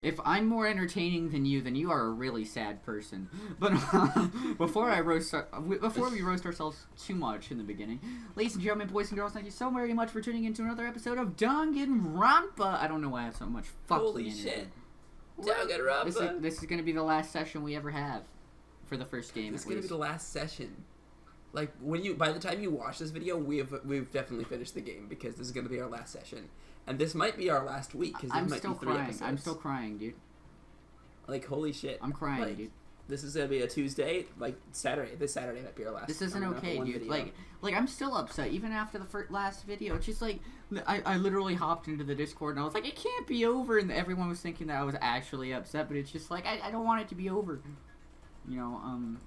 If I'm more entertaining than you are a really sad person. But before we roast ourselves too much in the beginning, ladies and gentlemen, boys and girls, thank you so very much for tuning in to another episode of Danganronpa. I don't know why I have so much fucking Holy shit. Danganronpa. This is going to be the last session we ever have for the first game. This is going to be the last session. Like by the time you watch this video, we've definitely finished the game because this is going to be our last session. And this might be our last week because there might be 3 episodes. I'm still crying, dude. Like, holy shit. I'm crying, dude. This is going to be a Tuesday, like Saturday. This Saturday might be our last. This isn't okay, dude. Video. Like I'm still upset even after the last video. It's just like I literally hopped into the Discord and I was like, it can't be over, and everyone was thinking that I was actually upset, but it's just like I don't want it to be over. You know,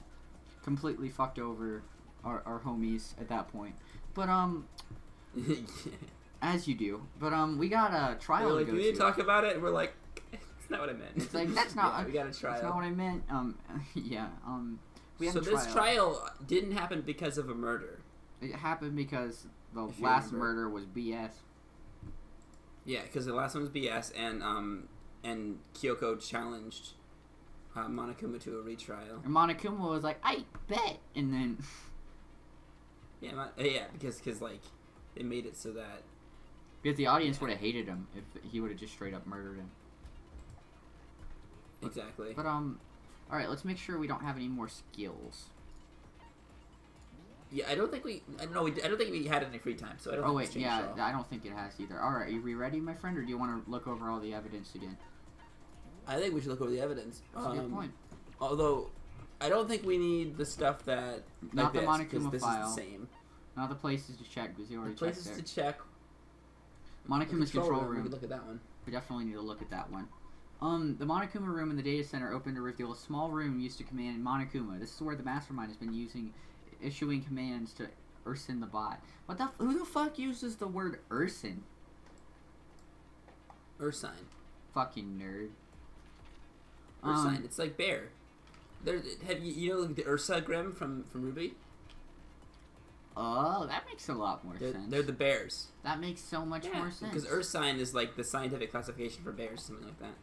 completely fucked over our homies at that point. But as you do. But we got a trial to go to. We need to talk about it, and we're like, it's not what I meant. It's like that's not. Yeah, we got a trial. That's not what I meant. Yeah. We have so a trial. This trial didn't happen because of a murder. It happened because the last murder was BS. Yeah, because the last one was BS, and Kyoko challenged Monokuma to a retrial. And Monokuma was like, I bet, and then. Yeah, because like they made it so that. Because the audience would have hated him if he would have just straight up murdered him. Exactly. But alright, let's make sure we don't have any more skills. Yeah, I don't think we had any free time, so I don't think it's changed at all. I don't think it has either. Alright, are you ready, my friend, or do you want to look over all the evidence again? I think we should look over the evidence. That's a good point. Although, I don't think we need the stuff that... Not the Monokuma file. Is the same. Not the places to check, because you already checked there. Places to check. Monokuma's control room. We could look at that one. We definitely need to look at that one. The Monokuma room in the data center opened to reveal a small room used to command Monokuma. This is where the mastermind has been issuing commands to Ursin the bot. Who the fuck uses the word Ursin? Ursine. Fucking nerd. Ursine. It's like bear. Have you know the Ursagram from Ruby? Oh, that makes a lot more sense. They're the bears. That makes so much more sense. Because Ursine is like the scientific classification for bears, something like that.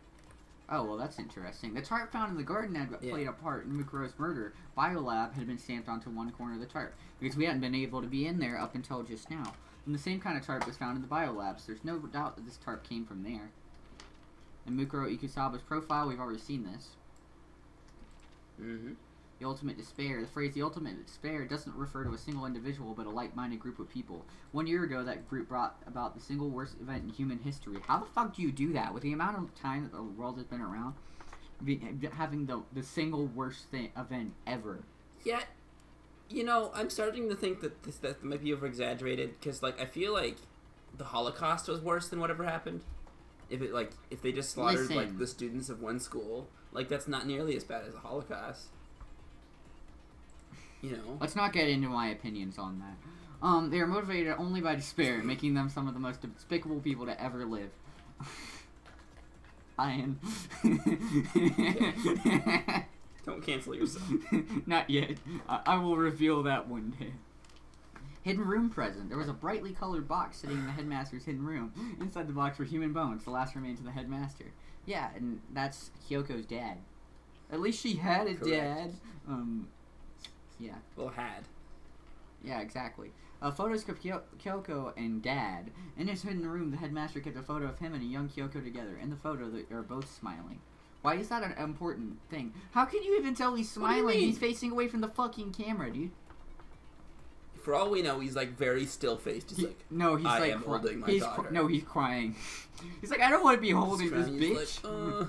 Oh, well, that's interesting. The tarp found in the garden had played a part in Mukuro's murder. Biolab had been stamped onto one corner of the tarp, because we hadn't been able to be in there up until just now. And the same kind of tarp was found in the biolab, so there's no doubt that this tarp came from there. In Mukuro Ikusaba's profile, we've already seen this. Mm-hmm. The ultimate despair. The phrase "the ultimate despair" doesn't refer to a single individual, but a like-minded group of people. 1 year ago, that group brought about the single worst event in human history. How the fuck do you do that? With the amount of time that the world has been around, having the single worst event ever. Yeah, you know, I'm starting to think that that might be over-exaggerated, because, like, I feel like the Holocaust was worse than whatever happened. If they just slaughtered, like, the students of one school, like, that's not nearly as bad as the Holocaust. You know. Let's not get into my opinions on that. They are motivated only by despair, making them some of the most despicable people to ever live. Ian. Don't cancel yourself. Not yet. I will reveal that one day. Hidden room present. There was a brightly colored box sitting in the headmaster's hidden room. Inside the box were human bones, the last remains of the headmaster. Yeah, and that's Kyoko's dad. At least she had a dad. Yeah. Well, had. Yeah, exactly. Photos of Kyoko and Dad. In his hidden room, the headmaster kept a photo of him and a young Kyoko together. In the photo, they are both smiling. Why is that an important thing? How can you even tell he's smiling? He's facing away from the fucking camera, dude. For all we know, he's like very still-faced. He's like, no, he's I like am holding my daughter. No, he's crying. He's like, I don't want to be holding this bitch. Like,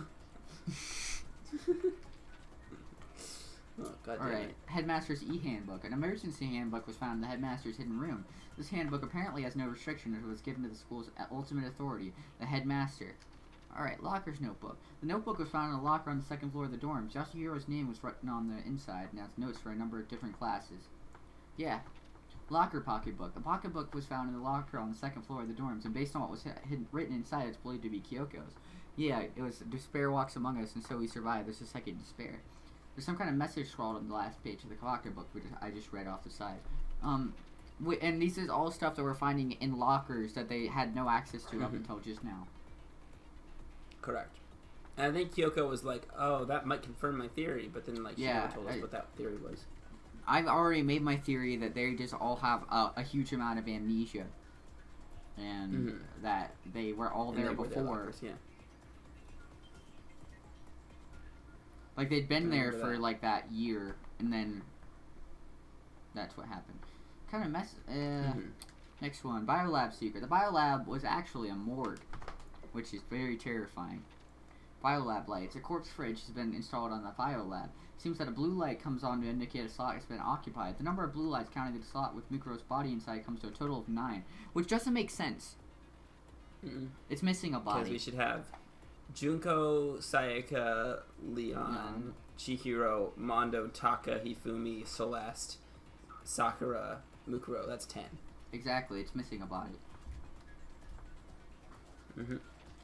Oh, Alright, Headmaster's e-handbook. An emergency handbook was found in the headmaster's hidden room. This handbook apparently has no restriction as it was given to the school's ultimate authority, the headmaster. Alright, Locker's notebook. The notebook was found in a locker on the second floor of the dorms. Yasuhiro's name was written on the inside, and has notes for a number of different classes. Yeah. Locker pocketbook. The pocketbook was found in the locker on the second floor of the dorms, and based on what was written inside, it's believed to be Kyoko's. Yeah, it was despair walks among us, and so we survived. There's a second despair. There's some kind of message scrawled on the last page of the pocketbook, which I just read off the side. And this is all stuff that we're finding in lockers that they had no access to up until just now. Correct. And I think Kyoko was like, "Oh, that might confirm my theory," but then like she never told us what that theory was. I've already made my theory that they just all have a huge amount of amnesia, and that they were all there before. Yeah. Like they'd been there for like that year, and then that's what happened. Kind of mess. Next one, Biolab secret. The Biolab was actually a morgue, which is very terrifying. Biolab lights. A corpse fridge has been installed on the Biolab. Seems that a blue light comes on to indicate a slot has been occupied. The number of blue lights counting the slot with Mukuro's body inside comes to a total of 9, which doesn't make sense. It's missing a body. Because we should have Junko, Sayaka, Leon, Chihiro, Mondo, Taka, Hifumi, Celeste, Sakura, Mukuro. That's 10. Exactly, it's missing a body.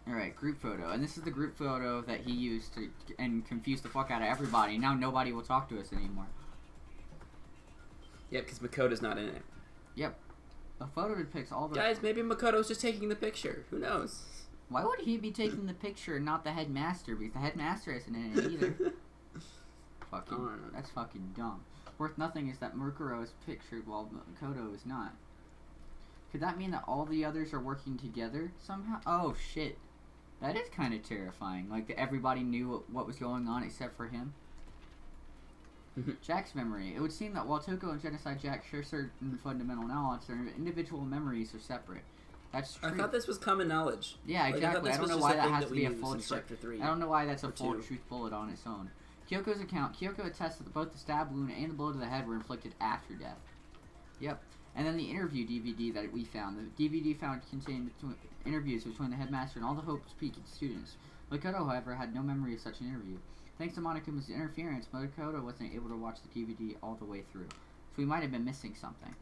Alright, group photo. And this is the group photo that he used to and confuse the fuck out of everybody. Now nobody will talk to us anymore. Yep, because Makoto's not in it. Yep. The photo depicts all the... Guys, maybe Makoto's just taking the picture. Who knows? Why would he be taking the picture and not the headmaster? Because the headmaster isn't in it either. That's fucking dumb. Worth nothing is that Mukuro is pictured while Makoto is not. Could that mean that all the others are working together somehow? Oh, shit. That is kind of terrifying. Like, everybody knew what was going on except for him. Jack's memory. It would seem that while Toko and Genocide Jack share certain fundamental knowledge, their individual memories are separate. That's true. I thought this was common knowledge. Yeah, exactly. I don't know why that has to be a full chapter 3. I don't know why that's a full truth bullet on its own. Kyoko's account. Kyoko attests that both the stab wound and the blow to the head were inflicted after death. Yep. And then the interview DVD that we found. The DVD contained interviews between the headmaster and all the Hope's Peak students. Makoto, however, had no memory of such an interview. Thanks to Monokuma's interference, Makoto wasn't able to watch the DVD all the way through. So we might have been missing something.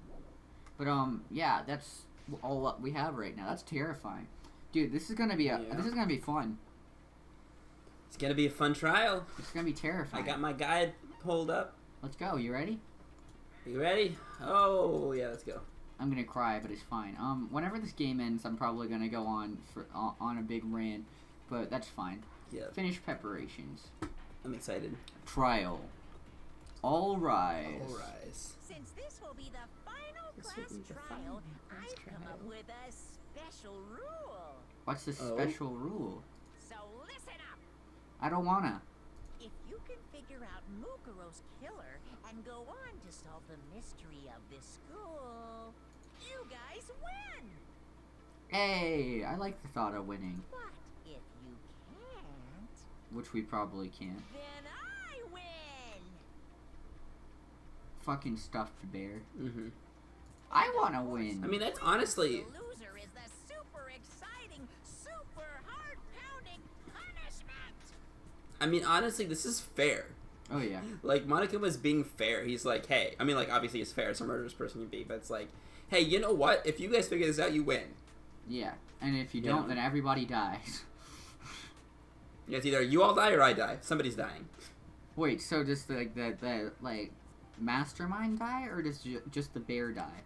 But, yeah, that's all we have right now. That's terrifying. Dude, this is gonna be this is gonna be fun. It's gonna be a fun trial. It's gonna be terrifying. I got my guide pulled up. Let's go. You ready? You ready? Oh, yeah, let's go. I'm gonna cry, but it's fine. Whenever this game ends, I'm probably gonna go on on a big rant, but that's fine. Yeah. Finish preparations. I'm excited. Trial. All rise. All rise. Since this will be the final trial, I've come up with a special rule. What's the special rule? So listen up. I don't wanna. If you can figure out Mukuro's killer and go on to solve the mystery of this school, you guys win. Hey, I like the thought of winning. But if you can't, which we probably can't. then I win. Fucking stuffed bear. I wanna win. I mean, that's honestly... The loser is the super exciting, super heart-pounding punishment. I mean, honestly, this is fair. Oh, yeah. Like, Monokuma's being fair. He's like, hey... I mean, like, obviously he's fair. It's a murderous person you be. But it's like, hey, you know what? If you guys figure this out, you win. Yeah. And if you don't, then everybody dies. Yeah, it's either you all die or I die. Somebody's dying. Wait, so does the mastermind die, or does just the bear die?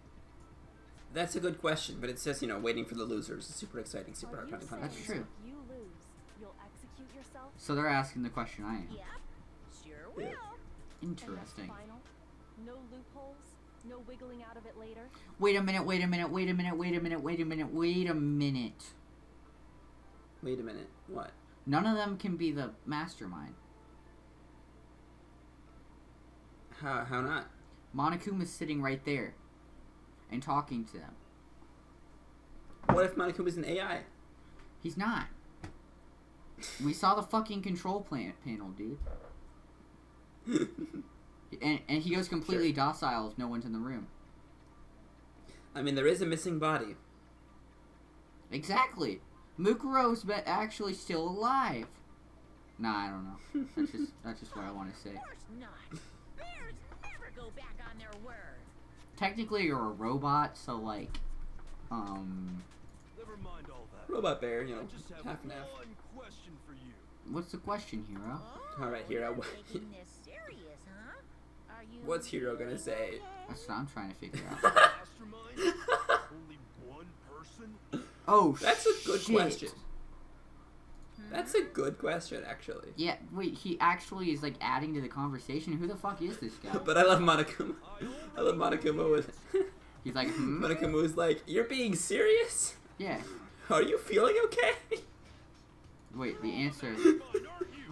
That's a good question, but it says, you know, waiting for the losers. It's super exciting, super hard time. That's true. You lose, you'll execute yourself. So they're asking the question I am. Yep, sure will. Interesting. And that's final? No loopholes? No wiggling out of it later? Wait a minute, wait a minute, wait a minute, wait a minute, wait a minute, wait a minute. Wait a minute. What? None of them can be the mastermind. How not? Monokuma's sitting right there and talking to them. What if Monokuma's an AI? He's not. We saw the fucking control panel, dude. and he goes completely docile if no one's in the room. I mean, there is a missing body. Exactly. Mukuro's actually still alive. Nah, I don't know. That's just what I want to say. Of course not. Bears never go back on their word. Technically, you're a robot, so like, Never mind all that. Robot bear, you know, I just have half and half. one question for you. what's the question, Hero? Oh, All right, Hero. you're taking this serious, huh? Are you What's Hero gonna say? That's what I'm trying to figure out. Mastermind? Only one person? Oh, That's a good shit. question. That's a good question, actually. Yeah, wait, he actually is like adding to the conversation. Who the fuck is this guy? But I love Monokuma. I love Monokuma with. He's like, Monokuma was like, "You're being serious? Yeah. Are you feeling okay?" Wait, the answer.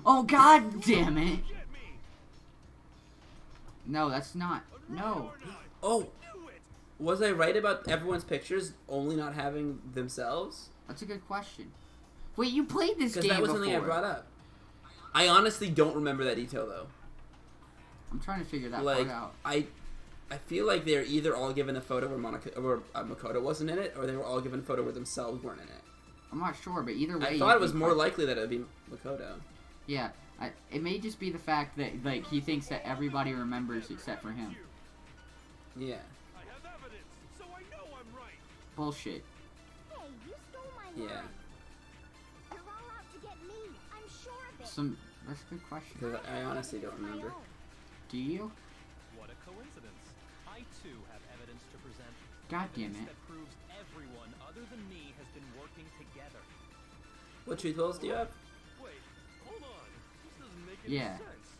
Oh god damn it! No, that's not. No. Oh, was I right about everyone's pictures only not having themselves? That's a good question. Wait, you played this game Because that was before. something I brought up. I honestly don't remember that detail though. I'm trying to figure that Like, part out. I feel like they're either all given a photo where Makoto wasn't in it, or they were all given a photo where themselves weren't in it. I'm not sure, but either way. I thought it was more likely that it would be Makoto. Yeah, it may just be the fact that like he thinks that everybody remembers except for him. Yeah. I have evidence, so I know I'm right. Bullshit. Hey, you stole my line. Yeah. You're all out to get me. I'm sure of it. That's a good question. Because I honestly don't remember. Do you? What a coincidence. I too have evidence to present. God damn Evidence it. that proves everyone other than me has been working together. What truth balls do you have? Wait, hold on. This doesn't make any Yeah. sense.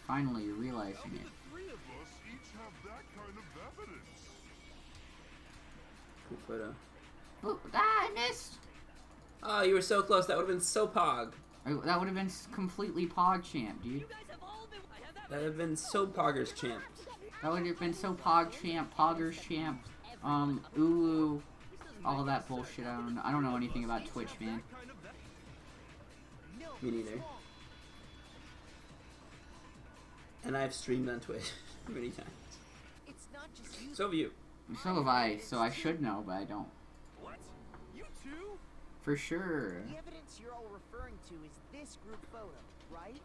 Finally, you're How realizing do it. the three of us each have that kind of evidence? Cool photo. Oh, I missed. Oh, you were so close. That would have been so pog. That would have been completely PogChamp, dude. You guys have all been. I have That would have been so poggers champ. That would have been so PogChamp, Poggers Champ, Ulu, all of that bullshit. I don't know anything about Twitch, man. Kind of that. Me neither. And I've streamed on Twitch many times. It's not just you. So have you. So have I, so I should know, but I don't. What? You too? For sure. The evidence you're all referring to is this group photo, right?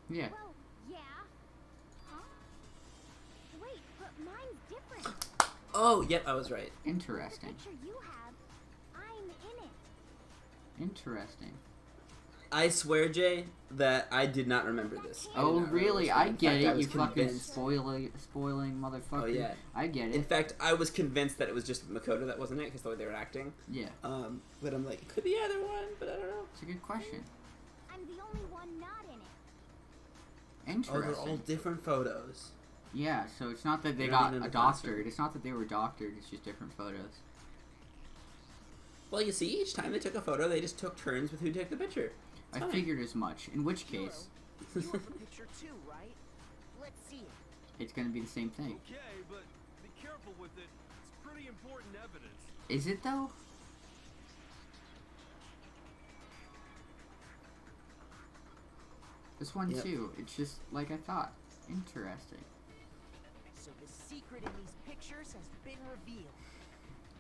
Yeah. Well, yeah. Huh? Wait, but mine's different. Oh, yep, I was right. The Interesting. picture you have, I'm in it. Interesting. I swear, Jay, that I did not remember this. I did Oh, not remember really? this. I In get fact, I it, was you fucking convinced- spoiling motherfucker. Oh, yeah. I get In it. fact, I was convinced that it was just Makoto that wasn't it, because the way they were acting. Yeah. But I'm like, it could be either one, but I don't know. It's a good question. I'm the only one not in it. Oh, Interesting. they're all different photos. Yeah, so it's not that they They're got not in a the doctored. classroom. It's not that they were doctored. It's just different photos. Well, you see, each time they took a photo, they just took turns with who took the picture. It's I fine. figured as much. In which case, You have the picture too, right? Let's see it. it's gonna be the same thing. Okay, but be careful with it. It's pretty important evidence. Is it though? This one Yep. too. It's just like I thought. Interesting. So the secret in these pictures has been revealed.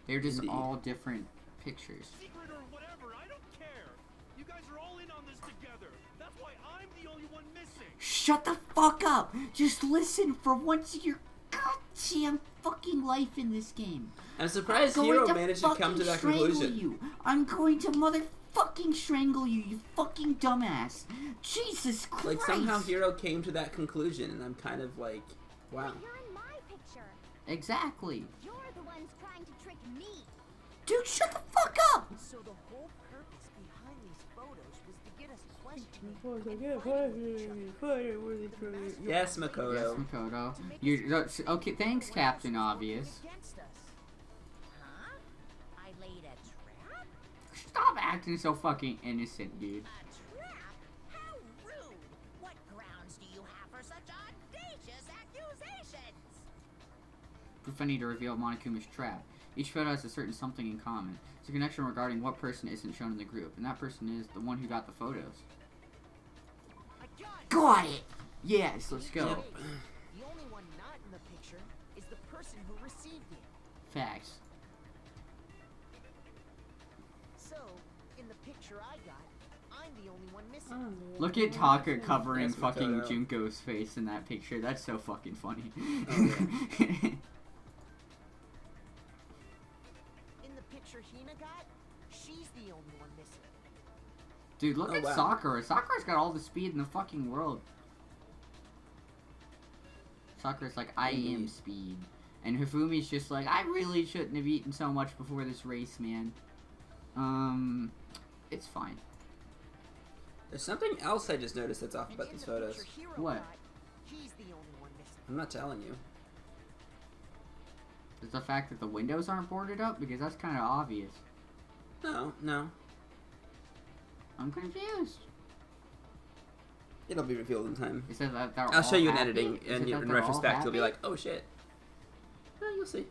They're just Indeed. all different pictures. Secret or whatever, I don't care. You guys are all in on this together. That's why I'm the only one missing. Shut the fuck up! Just listen for once in your goddamn fucking life in this game. I'm surprised I'm Hero going to managed to come fucking to that strangle conclusion. you. I'm going to motherfucking strangle you, you fucking dumbass. Jesus Christ! Like, somehow Hero came to that conclusion, and I'm kind of like, wow. But you're in my picture. Exactly. You're the ones trying to trick me. Dude, shut the fuck up! So the whole purpose behind these photos was to get us questioning. Yes, Makoto. Yes, Makoto. You okay? Thanks, Captain Obvious. Against us. Huh? I laid a trap? Stop acting so fucking innocent, dude. A trap? How rude! What grounds do you have for such audacious accusations? Proof I need to reveal Monokuma's trap. Each photo has a certain something in common. It's a connection regarding what person isn't shown in the group, and that person is the one who got the photos. I got it! Got it! Yes, let's go. Yep. The only one not in the picture is the person who received it. Facts. So, in the picture I got, I'm the only one missing. Look at Taka covering Yes, fucking Makoto. Junko's face in that picture. That's so fucking funny. In the picture Hina got, she's the only one missing. Dude, look Oh, at wow. Sakura. Sakura's got all the speed in the fucking world. Sakura's like, I am Indeed. speed. And Hifumi's just like, I really shouldn't have eaten so much before this race, man. It's fine. There's something else I just noticed that's off about these photos. What? He's the only one missing. I'm not telling you. Is the fact that the windows aren't boarded up? Because that's kind of obvious. No. I'm confused. It'll be revealed in time. Is that they're I'll all show you in happy? editing, Is and it that in they're all retrospect, you'll be happy? like, oh shit. You'll see.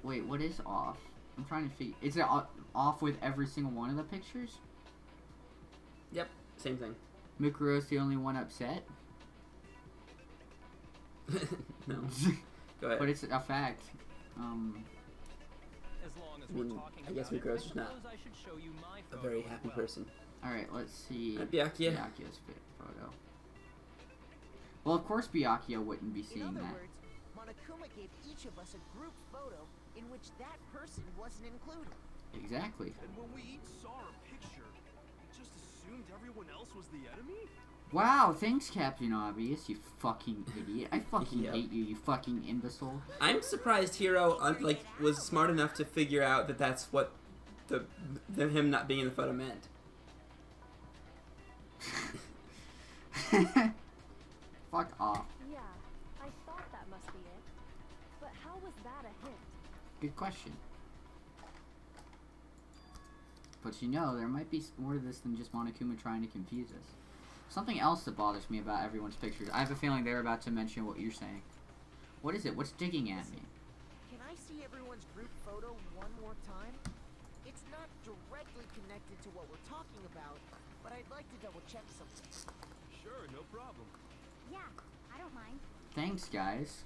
Wait, what is off? I'm trying to figure. Is it off with every single one of the pictures? Yep, same thing. Mukuro's the only one upset? No. Go ahead. But it's a fact. As long as I mean, we're talking I guess about it, Mukuro's just not suppose I should show you my a photo very as happy well. person. Alright, let's see. Byakuya. Byakuya's photo. Well, of course Byakuya wouldn't be In seeing other that. words, Monokuma gave each of us a group photo in which that person wasn't included. Exactly. And when we each saw our picture, we just assumed everyone else was the enemy? Wow, thanks, Captain Obvious, you fucking idiot. I fucking Yep. hate you, you fucking imbecile. I'm surprised Hiro was smart enough to figure out that that's what him not being in the photo meant. Fuck off. Yeah, I thought that must be it. But how was that a hint? Good question. But you know, there might be more to this than just Monokuma trying to confuse us. Something else that bothers me about everyone's pictures. I have a feeling they're about to mention what you're saying. What is it? What's digging at me? Can I see everyone's group photo one more time? It's not directly connected to what we're talking about, but I'd like to double check something. Sure, no problem. Yeah, I don't mind. Thanks, guys.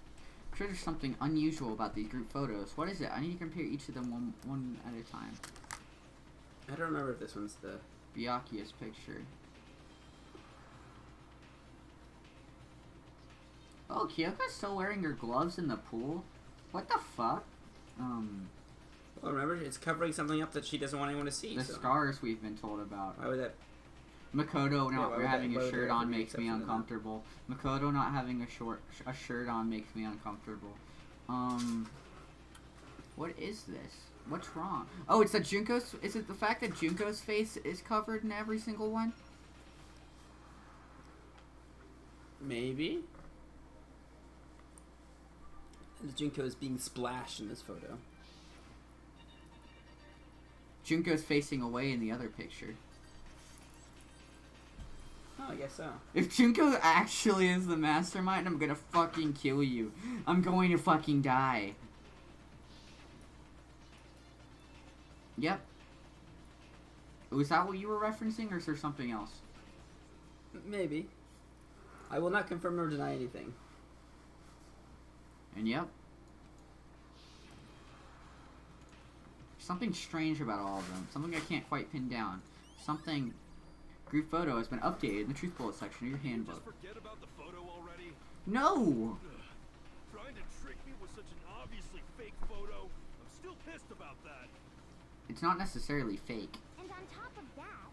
I'm sure there's something unusual about these group photos. What is it? I need to compare each of them one at a time. I don't remember if this one's the... Byakuya's picture. Oh, Kyoko's still wearing her gloves in the pool? What the fuck? Well, remember, it's covering something up that she doesn't want anyone to see, The so... scars we've been told about. Why would that... Makoto Yeah, not why would having that- why a would shirt there on ever be makes me exception to that? uncomfortable. Makoto not having a shirt on makes me uncomfortable. What is this? What's wrong? Oh, it's that Junko's. Is it the fact that Junko's face is covered in every single one? Maybe? And Junko is being splashed in this photo. Junko's facing away in the other picture. Oh, I guess so. If Junko actually is the mastermind, I'm gonna fucking kill you. I'm going to fucking die. Yep. Was that what you were referencing, or is there something else? Maybe. I will not confirm or deny anything. And yep. Something strange about all of them. Something I can't quite pin down. Something... Group photo has been updated in the truth bullet section of your Just handbook. forget about the photo already. No! Trying to trick me with such an obviously fake photo. I'm still pissed about that. It's not necessarily fake. And on top of that,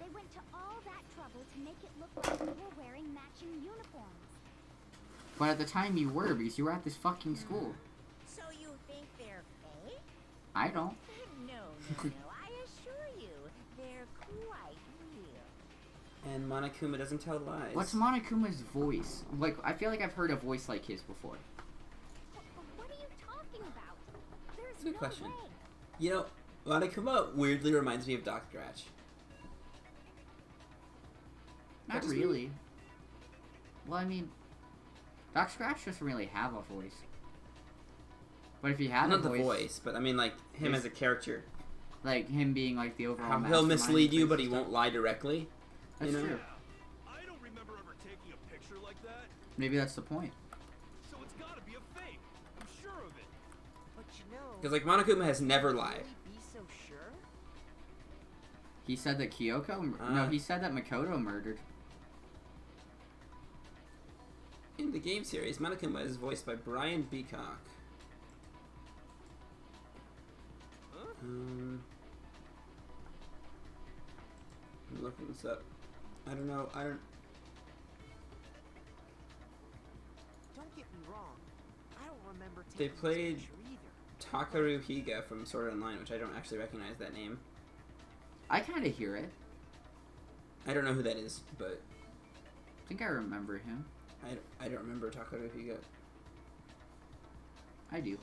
they went to all that trouble to make it look like we were wearing matching uniforms. But at the time you were, because you were at this fucking school. So you think they're fake? I don't. No, I assure you, they're quite real. And Monokuma doesn't tell lies. What's Monokuma's voice? Like, I feel like I've heard a voice like his before. What are you talking about? There's Good no question. way. You know, Monokuma weirdly reminds me of Dr. Scratch. Not just me? really. Well, I mean, Doc Scratch doesn't really have a voice. But if he had Not a the voice, voice, but I mean like him His- as a character. like him being like the overall How he'll mastermind mislead you, and but he stuff. won't lie directly. That's you know? true. I don't remember ever taking a picture like that. Maybe that's the point. So it's gotta be a fake. I'm sure of it. But you know, Because like Monokuma has never can lied. we be so sure? He said that no, he said that Makoto murdered. In the game series, Monokuma is voiced by Brian Beacock. Huh? I'm looking this up. I don't know. Don't get me wrong. I don't remember They taking this played picture either. Takaru Higa from Sword Art Online, which I don't actually recognize that name. I kind of hear it. I don't know who that is, but I think I remember him. I don't remember Takaru Higa. I do.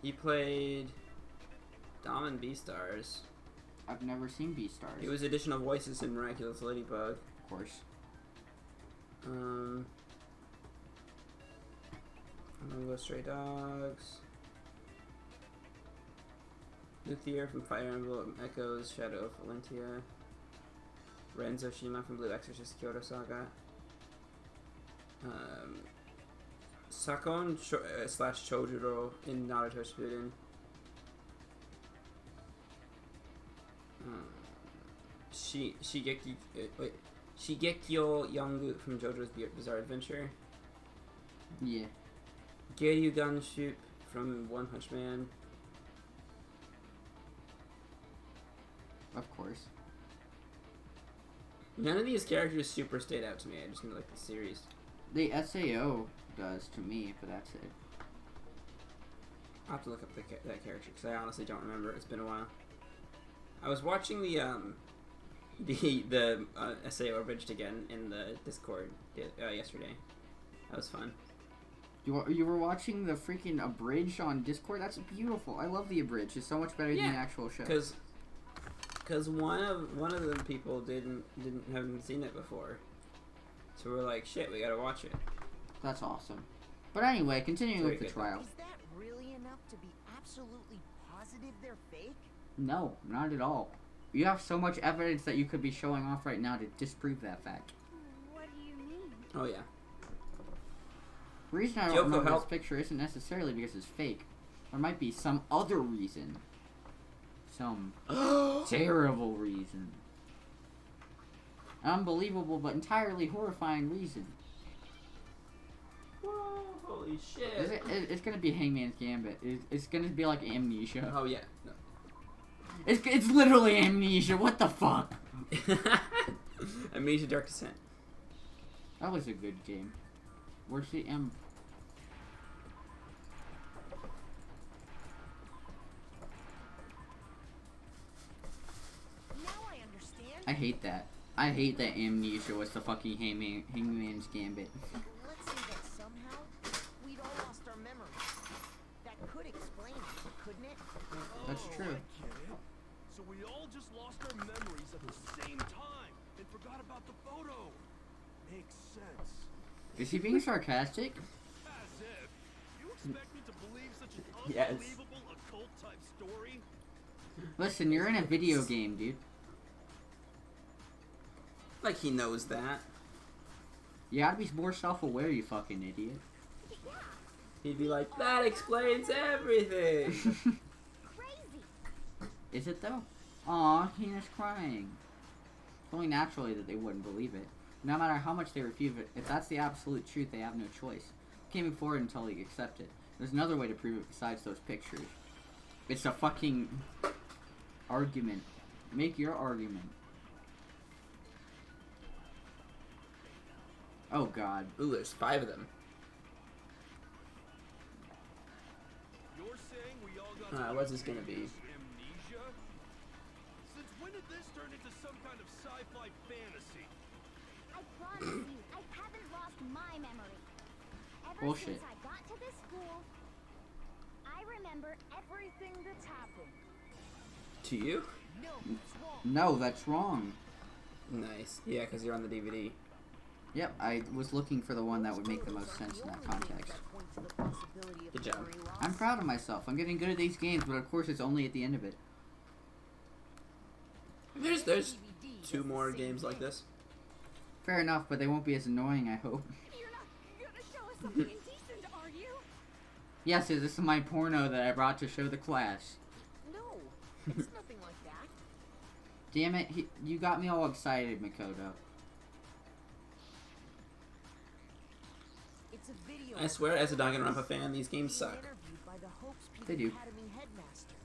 He played Dom in Beastars. I've never seen Beastars. He was additional voices in Miraculous Ladybug. Of course. Go Stray Dogs. Luthier from Fire Emblem Echoes, Shadow of Valentia. Renzo Shima from Blue Exorcist Kyoto Saga. Sakon slash Chojuro in Naruto Shippuden. Shigekyo Yongu from JoJo's Bizarre Adventure. Yeah. Geryugan Shoop from One Punch Man. Of course. None of these characters super stayed out to me. I just know like the series. The SAO does to me, but that's it. I'll have to look up that character because I honestly don't remember. It's been a while. I was watching the SAO abridged again in the Discord yesterday. That was fun. You were watching the freaking abridged on Discord? That's beautiful. I love the abridged. It's so much better than the actual show. Because one of the people haven't seen it before, so we're like, shit, we gotta watch it. That's awesome. But anyway, continuing with the trial. Is that really enough to be absolutely positive they're fake? No, not at all. You have so much evidence that you could be showing off right now to disprove that fact. What do you mean? Oh yeah. The reason I don't remember this picture isn't necessarily because it's fake. There might be some other reason. Some terrible reason. Unbelievable but entirely horrifying reason. Whoa, holy shit. It's gonna be Hangman's Gambit. It's gonna be like Amnesia. Oh yeah. No. It's literally Amnesia. What the fuck? Amnesia Dark Descent. That was a good game. Where's the M? Now I understand. I hate that. I hate that Amnesia was the fucking Hangman's Gambit. Let's say that somehow we'd all lost our memories. That could explain it, couldn't it? That's true. I get it. So we all just lost our memories at the same time and forgot about the photo. Makes sense. Is he being sarcastic? As if. You expect me to believe such an Yes. unbelievable occult type story? Listen, you're in a video game, dude. Like he knows that. You gotta be more self-aware, you fucking idiot. He'd be like, that explains everything. Crazy. Is it though? Aw, Hina's crying. It's only naturally that they wouldn't believe it. No matter how much they refute it, if that's the absolute truth, they have no choice. Can't move forward until they accept it. There's another way to prove it besides those pictures. It's a fucking argument. Make your argument. Oh god. Ooh, there's 5 of them. You're saying we all got What's this gonna be? amnesia? Since when did this turn into some kind of sci-fi fantasy? I promise you, I haven't lost my memory. Ever Bullshit. since I got to this school, I remember everything that's happened. To you? No, it's wrong. No, that's wrong. Nice. Yeah, because you're on the DVD. Yep, I was looking for the one that would make the most sense in that context. Good job. I'm proud of myself. I'm getting good at these games, but of course it's only at the end of it. There's 2 more games like this. Fair enough, but they won't be as annoying, I hope. You're not gonna show us something indecent, are you? Yes, this is my porno that I brought to show the class. No, it's nothing like that. Damn it, you got me all excited, Makoto. It's a video. I swear, as a Danganronpa fan, these games suck. Interviewed by the Hopes Peak They do. Academy headmaster.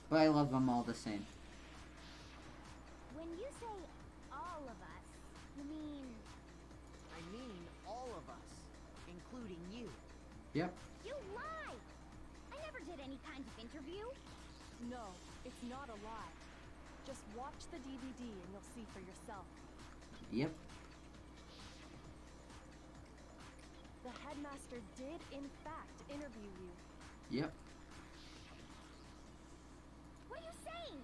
But I love them all the same. When you say all of us, you mean I mean all of us, including you. Yep. You lied! I never did any kind of interview. No, it's not a lie. Just watch the DVD and you'll see for yourself. Yep. The headmaster did, in fact, interview you. Yep. What are you saying?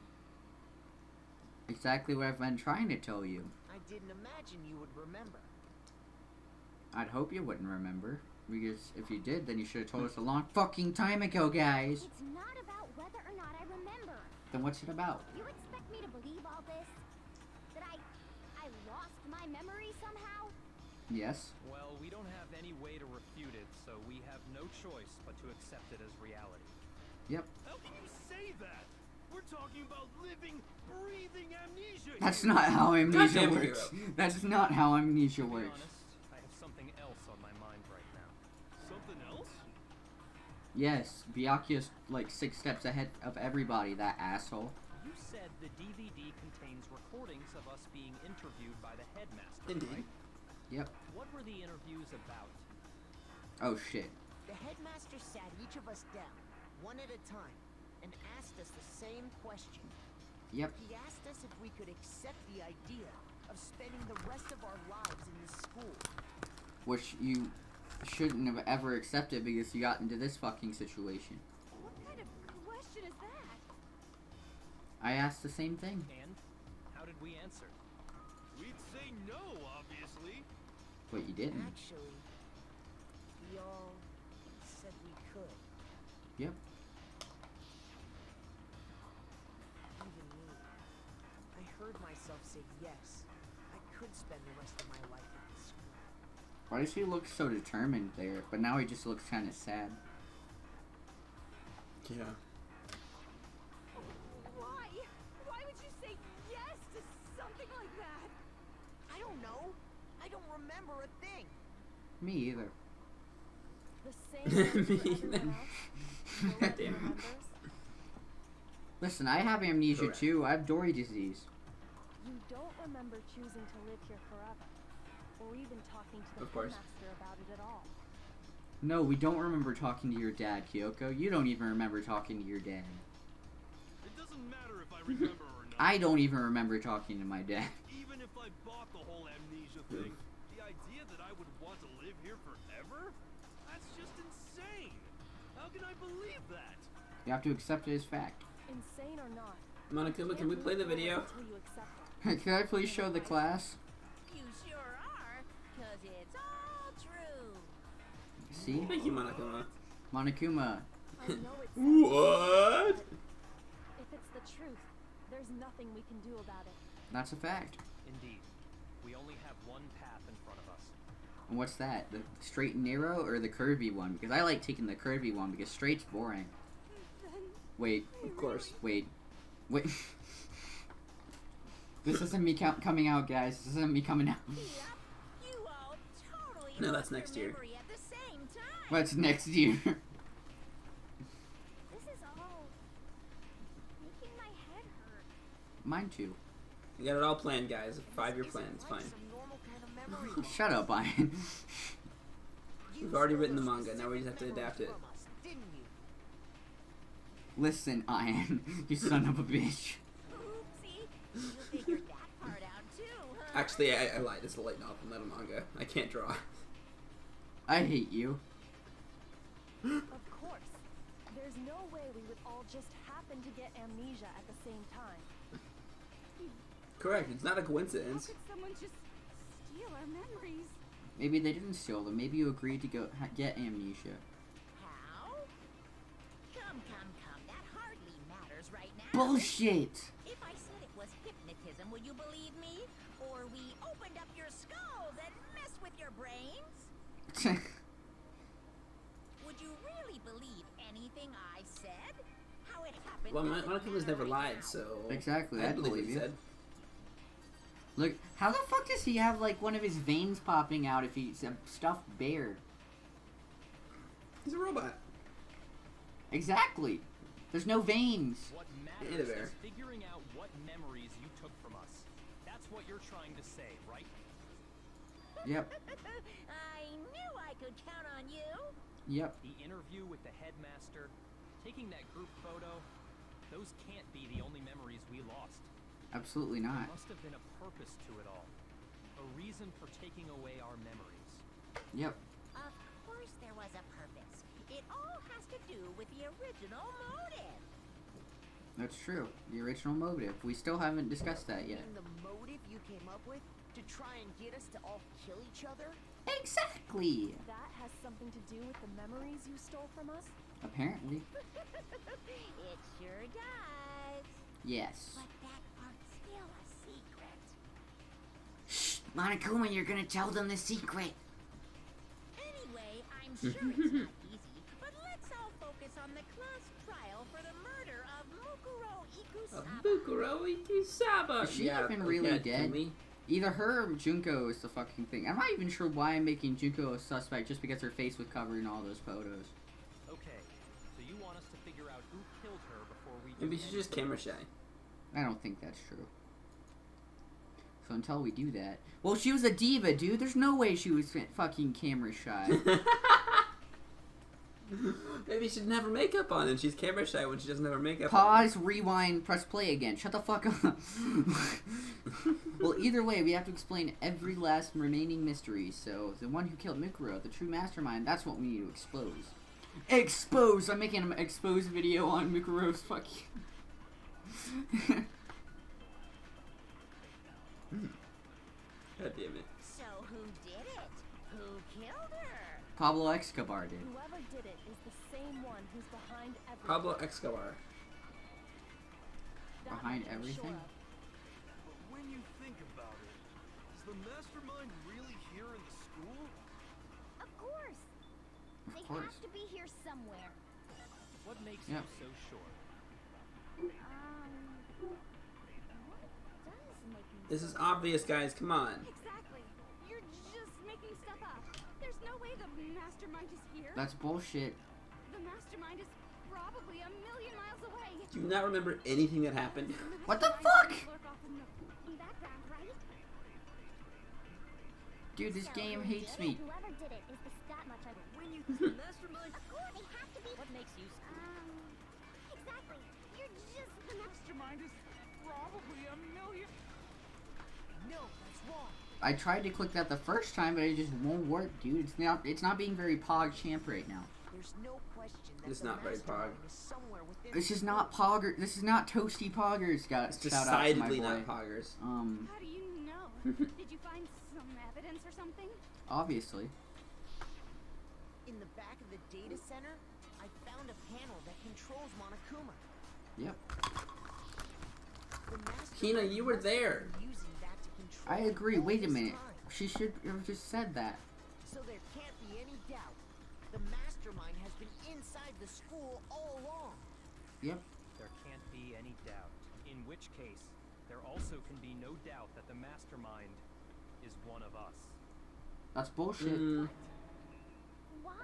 Exactly what I've been trying to tell you. I didn't imagine you would remember. I'd hope you wouldn't remember. Because if you did, then you should have told us a long fucking time ago, guys. It's not about whether or not I remember. Then what's it about? You expect me to believe all this? That I lost my memory somehow? Yes. Well, we don't have any way to refute it, so we have no choice but to accept it as reality. Yep. How can you say that? We're talking about living, breathing amnesia. That's here. not how amnesia Goddamn works. hero. That's not how amnesia To be works. honest, I have something else on my mind right now. Something else? Yes, Byakuya's like 6 steps ahead of everybody, that asshole. You said the DVD contains recordings of us being interviewed by the headmaster, Indeed. right? Yep. What were the interviews about? Oh shit. The headmaster sat each of us down, one at a time, and asked us the same question. Yep. He asked us if we could accept the idea of spending the rest of our lives in this school. Which you shouldn't have ever accepted because you got into this fucking situation. What kind of question is that? I asked the same thing. And how did we answer? We'd say no, obviously. But you didn't. Actually, we all said we could. Yep. Even me. I heard myself say yes. I could spend the rest of my life in this school. Why does he look so determined there? But now he just looks kind of sad. Yeah. Why? Why would you say yes to something like that? I don't know. I don't remember a thing. Me either. The same answer everyone else? No one Damn. remembers? Listen, I have amnesia Correct. too. I have Dory disease. You don't remember choosing to live here forever, or even talking to the Of course. headmaster about it at all. No, we don't remember talking to your dad, Kyoko. You don't even remember talking to your dad. It doesn't matter if I remember or not. I don't even remember talking to my dad. Even if I bought the whole amnesia thing, the idea that I would want to live here forever? That's just insane. How can I believe that? You have to accept it as fact. Insane or not. Monica, can we play the video? Until you accept it. Can I please show the class? You sure are, 'cause it's all true. See? Thank you, Monica. Monokuma. I know it's What? If it's the truth, there's nothing we can do about it. That's a fact. Indeed. We only have one path in front of us. And what's that? The straight and narrow or the curvy one? Because I like taking the curvy one because straight's boring. Wait. Of course. Wait. This isn't me coming out, guys. This isn't me coming out. Yep, you all totally No, lost that's next your year. memory at the same time. What's next year? This is all making my head hurt. Mine too. You got it all planned, guys. A 5-year This plan. isn't It's like fine. some normal kind of memory. Shut up, Ian. You We've already stole written the those manga, now we just have to specific adapt it. memories from us, didn't you? Listen, Ian. You son of a bitch. Oopsie. You figured that part out too, huh? Actually, I lied. It's a light novel, not a manga. I can't draw. I hate you. Of course. There's no way we would all just happen to get amnesia at the same time. Correct. It's not a How coincidence. could someone just steal our memories? Maybe they didn't steal them. Maybe you agreed to go get amnesia. How? Come. That hardly matters right now. Bullshit! If I said it was hypnotism, would you believe me? Or we opened up your skulls and messed with your brains? Would you really believe anything I said? How it happened? Well, doesn't Monica has matter never right lied, now. so Exactly, I I believe believe what he you. said. Look, how the fuck does he have like one of his veins popping out if he's a stuffed bear? He's a robot. Exactly. There's no veins. What Hey matters there. is figuring out what memories you took from us. That's what you're trying to say, right? Yep. I knew I could count on you. Yep. The interview with the headmaster, taking that group photo, those can't be the only memories we lost. Absolutely not. There must have been a purpose to it all. A reason for taking away our memories. Yep. Of course there was a purpose. It all has to do with the original motive. That's true. The original motive. We still haven't discussed that yet. And the motive you came up with to try and get us to all kill each other? Exactly. That has something to do with the memories you stole from us? Apparently. It sure does. Yes. But that part's still a secret. Shh, Monokuma, you're gonna tell them the secret. Anyway, I'm sure it's not easy, but let's all focus on the class trial for the murder of Mukuro Ikusaba. Bukuro Ikusaba. Is she even really dead? Either her or Junko is the fucking thing. I'm not even sure why I'm making Junko a suspect just because her face was covered in all those photos. Okay, so you want us to figure out who killed her before we do Maybe she's just camera shy. I don't think that's true. So until we do that... Well, she was a diva, dude. There's no way she was fucking camera shy. Maybe she didn't have her makeup on and she's camera shy when she doesn't have her makeup Pause, rewind, press play again. Shut the fuck up. Well, either way, we have to explain every last remaining mystery. So, the one who killed Mukuro, the true mastermind, that's what we need to expose. Expose! I'm making an expose video on Mukuro's fucking... God damn it. So who did it? Who killed her? Pablo Escobar did. Whoever did it is the same one who's behind everything. Pablo Escobar. That Behind much I'm sure everything? of. But when you think about it, is the mastermind really here in the school? Of course. Of They course. have to be here somewhere. What makes Yeah. you so sure? What does make me This is so- obvious, guys. Come on. Exactly. You're just making stuff up. There's no way the mastermind is here. That's bullshit. The mastermind is probably a million miles away. Do you not remember anything that happened? What the Mastermind fuck? lurk off in the background, right? Dude, this So game who hates did me. it? Whoever did it is that much of When you think the mastermind... Of course, they have to be. What makes you Exactly. You're just The mastermind is probably a million. No, that's wrong. I tried to click that the first time, but it just won't work, dude. It's not being very Pog Champ right now. There's no question that It's the not very mastermind Pog. is somewhere within This is the not school. Pogger. This is not Toasty Poggers. Got It's shout out to my decidedly boy. not poggers. How do you know? Did you find some evidence or something? Obviously. In the back of the data center, I found a panel that controls Monokuma. Yep. The mastermind Hina, you were must have there. been using that to control I agree. all Wait a this minute. time. She should have just said that. So there can't be any doubt. The mastermind has been inside the school all along. Yep. There can't be any doubt. In which case, there also can be no doubt that the mastermind is one of us. That's bullshit. Why?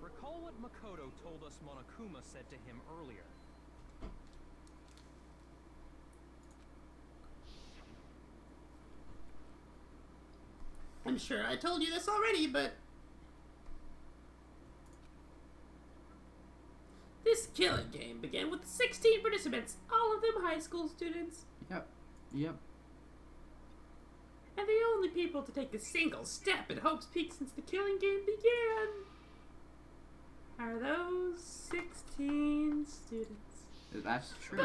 Recall what Makoto told us Monokuma said to him earlier. I'm sure I told you this already, but... This killing game began with 16 participants, all of them high school students. Yep. Yep. And the only people to take a single step at Hope's Peak since the killing game began are those 16 students. That's true.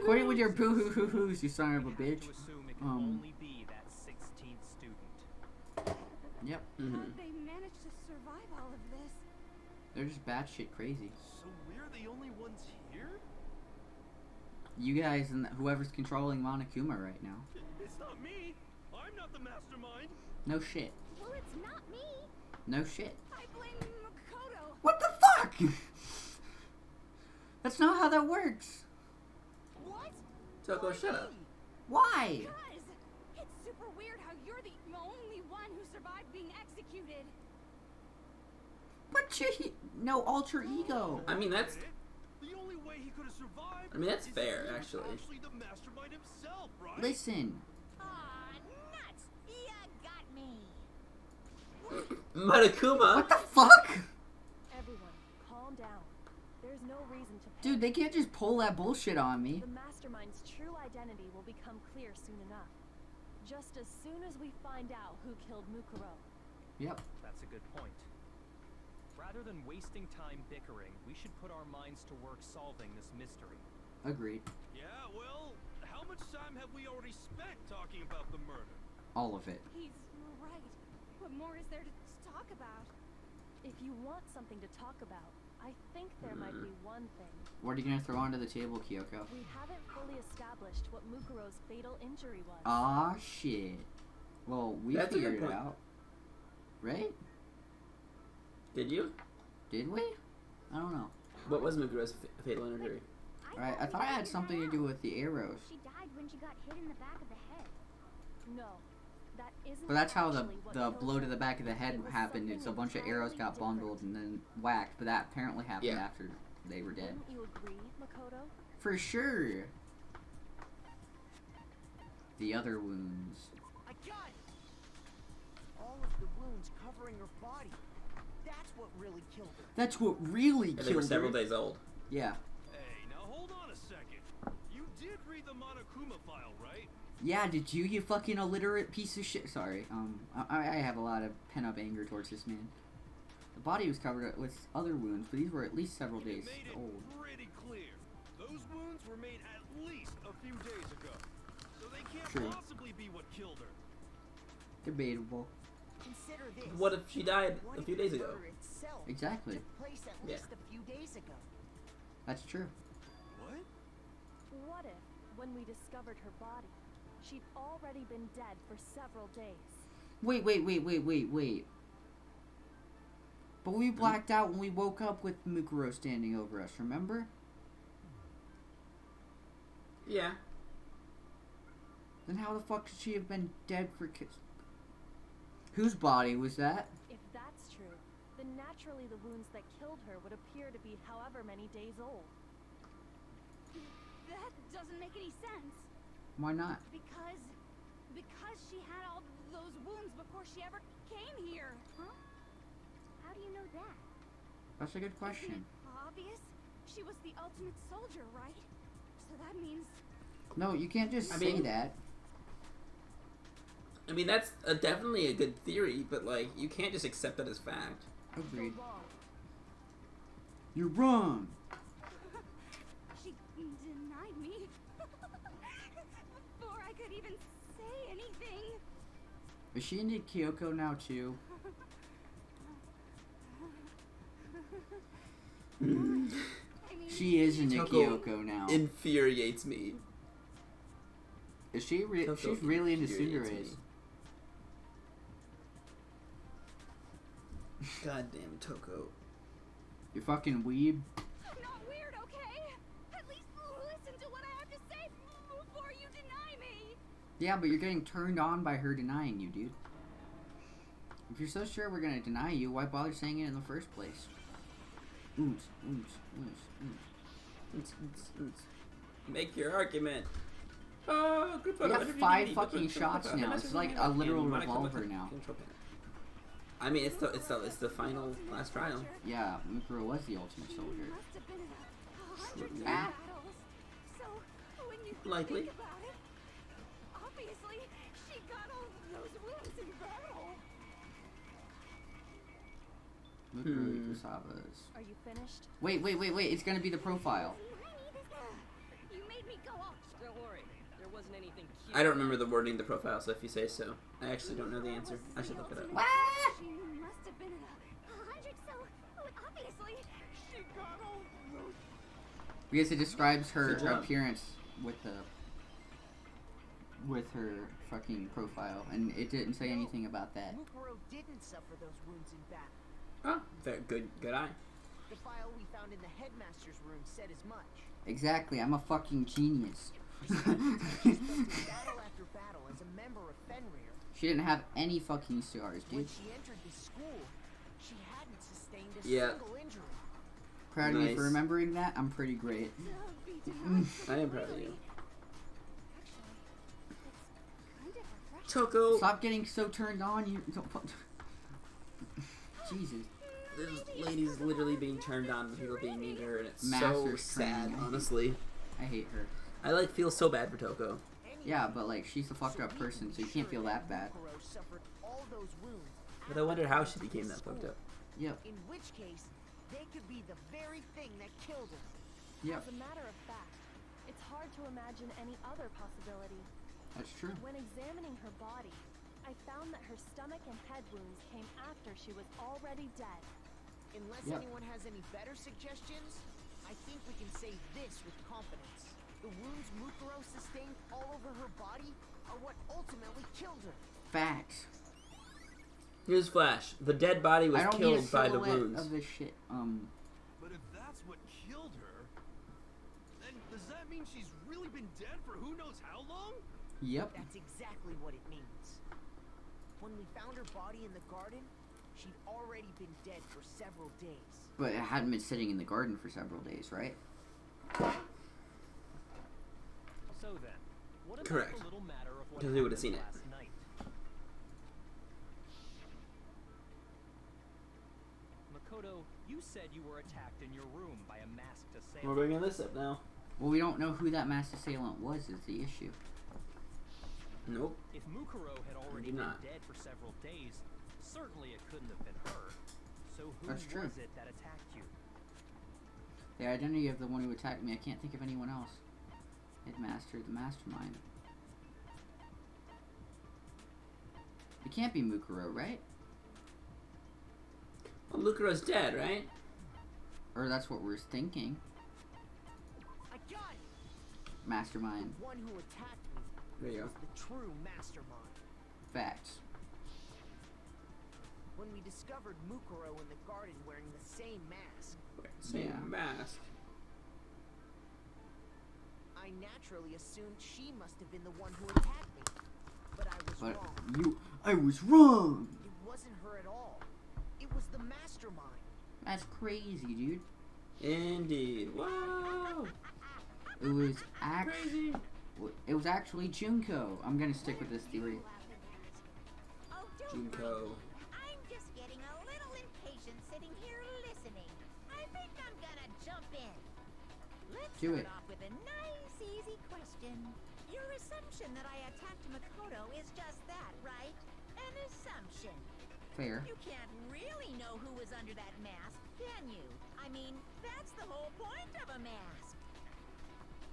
Quit it with your boo-hoo-hoo-hoos, you son of a We have bitch. to assume it can only be that 16th student. Yep. How'd they manage to survive all of this? They're just batshit crazy. So we're the only ones here? You guys and whoever's controlling Monokuma right now. It's not me. I'm not the mastermind. No shit. Well, it's not me. No shit. I blame Makoto. What the fuck? That's not how that works. What? Toko, shut up. Why? Because it's super weird how you're the only one who survived being executed. But you, no alter ego. I mean, that's... The only way he could have survived. I mean, that's is fair, if he was actually. Actually, the mastermind himself, right? Listen. Aw, nuts! Ya got me! Monokuma? What the fuck? Everyone, calm down. There's no reason to panic. Dude, they can't just pull that bullshit on me. The mastermind's true identity will become clear soon enough. Just as soon as we find out who killed Mukuro. Yep. That's a good point. Rather than wasting time bickering, we should put our minds to work solving this mystery. Agreed. Yeah, well, how much time have we already spent talking about the murder? All of it. He's right. What more is there to talk about? If you want something to talk about, I think there might be one thing. What are you gonna throw onto the table, Kyoko? We haven't fully established what Mukuro's fatal injury was. Aw, shit. Well, we That's a good figured it point. out. Right? Did you? Did we? I don't know. What was Mukuro's fatal injury? Alright, I thought it had something to do with the arrows. She died when she got hit in the back of the head. No, that isn't. But that's how actually what the killed blow to her. the back of the head It was happened. something It's a bunch of arrows got entirely bundled and then whacked, but that apparently happened Yeah. after they were dead. Wouldn't you agree, Makoto? For sure. The other wounds. I got it! All of the wounds covering her body. That's what really killed her. That's what really And killed they were several her. days old. Yeah. Hey, now hold on a second. You did read the Monokuma file, right? Yeah, did you, you fucking illiterate piece of shit? Sorry, I have a lot of pent-up anger towards this man. The body was covered with other wounds, but these were at least several days Made it old. pretty clear. Those wounds were made at least a few days ago. So they can't True. possibly be what killed her. Debatable. Consider this. What if she died What a if few the days ago? murder itself Exactly. took place at Yeah. least a few days ago? That's true. What? What if, when we discovered her body, she'd already been dead for several days? Wait. But we blacked out when we woke up with Mukuro standing over us, remember? Yeah. Then how the fuck could she have been dead for whose body was that? If that's true, then naturally the wounds that killed her would appear to be however many days old. That doesn't make any sense. Why not? Because she had all those wounds before she ever came here. Huh? How do you know that? That's a good question. Isn't it obvious? She was the ultimate soldier, right? So that means No, you can't just I say mean- that. I mean, that's definitely a good theory, but, like, you can't just accept that as fact. Agreed. You're wrong. You're wrong. she denied me before I could even say anything. Is she into Kyoko now too? I mean, She is into Kyoko Kyoko now. Infuriates me. Is she? Kyoko She's really into infuriates tsunderes. me. Goddamn Toko. You fucking weeb. I'm not weird, okay? At least listen to what I have to say before you deny me. Yeah, but you're getting turned on by her denying you, dude. If you're so sure we're gonna deny you, why bother saying it in the first place? Oops. Make your argument. Oh, good We have 5 fucking shots now. It's like a literal revolver now. I mean, it's the final last trial. Yeah, Mukuro was the ultimate soldier. Must have been in 100 Ah. battles. So when you Likely. think about it, obviously she got all those wounds in battle. Mukuro Ikusawa's. Are you finished? Wait. It's gonna be the profile. You made me go off. Don't worry, there wasn't anything cute. I don't remember the wording of the profile, so if you say so. I actually don't know the answer. I should look it up. She must have been in 100, so obviously she got all those. Because it describes her Good job. appearance with her fucking profile, and it didn't say anything about that. Mukuro didn't suffer those wounds in battle. Oh, very good eye. The file we found in the headmaster's room said as much. Exactly, I'm a fucking genius. She spent battle after battle as a member of Fenrir. She didn't have any fucking scars, When dude. she entered the school, she hadn't sustained a Yeah. single injury. Proud of you for Nice. remembering that. I'm pretty great. I am proud of you. Kind of refreshing. Toko. Stop getting so turned on. You don't. Jesus. This lady's literally being turned on by people being mean to her, and it's so Master's sad, training. honestly. I hate her. I like feel so bad for Toko. Yeah, but like she's a fucked up person, so you can't feel that bad. But I wonder how she became that fucked up. Yep. In which case, they could be the very thing that killed her. Yep. As a matter of fact, it's hard to imagine any other possibility. That's true. When examining her body, I found that her stomach and head wounds came after she was already dead. Unless Yep. anyone has any better suggestions, I think we can say this with confidence. The wounds Mukuro sustained all over her body are what ultimately killed her. Facts. Here's Flash. The dead body was I don't need a killed by the silhouette wounds. of this shit. But if that's what killed her, then does that mean she's really been dead for who knows how long? Yep. That's exactly what it means. When we found her body in the garden, she'd already been dead for several days. But it hadn't been sitting in the garden for several days, right? So then, what about Correct. the little matter of what Because we would've happened seen it. last night? Makoto, you said you were attacked in your room by a masked assailant. We're bringing this up now. Well, we don't know who that masked assailant was is the issue. Nope. If Mukuro had already do been not. dead for several days, certainly it couldn't have been her. So who That's true. was it that attacked you? The identity of the one who attacked me, I can't think of anyone else. Headmaster, the mastermind. It can't be Mukuro, right? Well, Lucaro's dead, right? Or that's what we're thinking. I got it! Mastermind. The one who attacked me There you go. was the true mastermind. Facts. When we discovered Mukuro in the garden wearing the same mask, Same Yeah. mask. I naturally assumed she must have been the one who attacked me. But I was But wrong. I was wrong! It wasn't her at all. It was the mastermind. That's crazy, dude. Indeed. Wow. It was actually Junko. I'm gonna stick with this theory. Oh, don't Junko. mind. I'm just getting a little impatient sitting here listening. I think I'm gonna jump in. Let's Do start it. off with a nice, easy question. Your assumption that I attacked Makoto is just that, right? An assumption. Fair. You can't really know who was under that mask, can you? I mean, that's the whole point of a mask.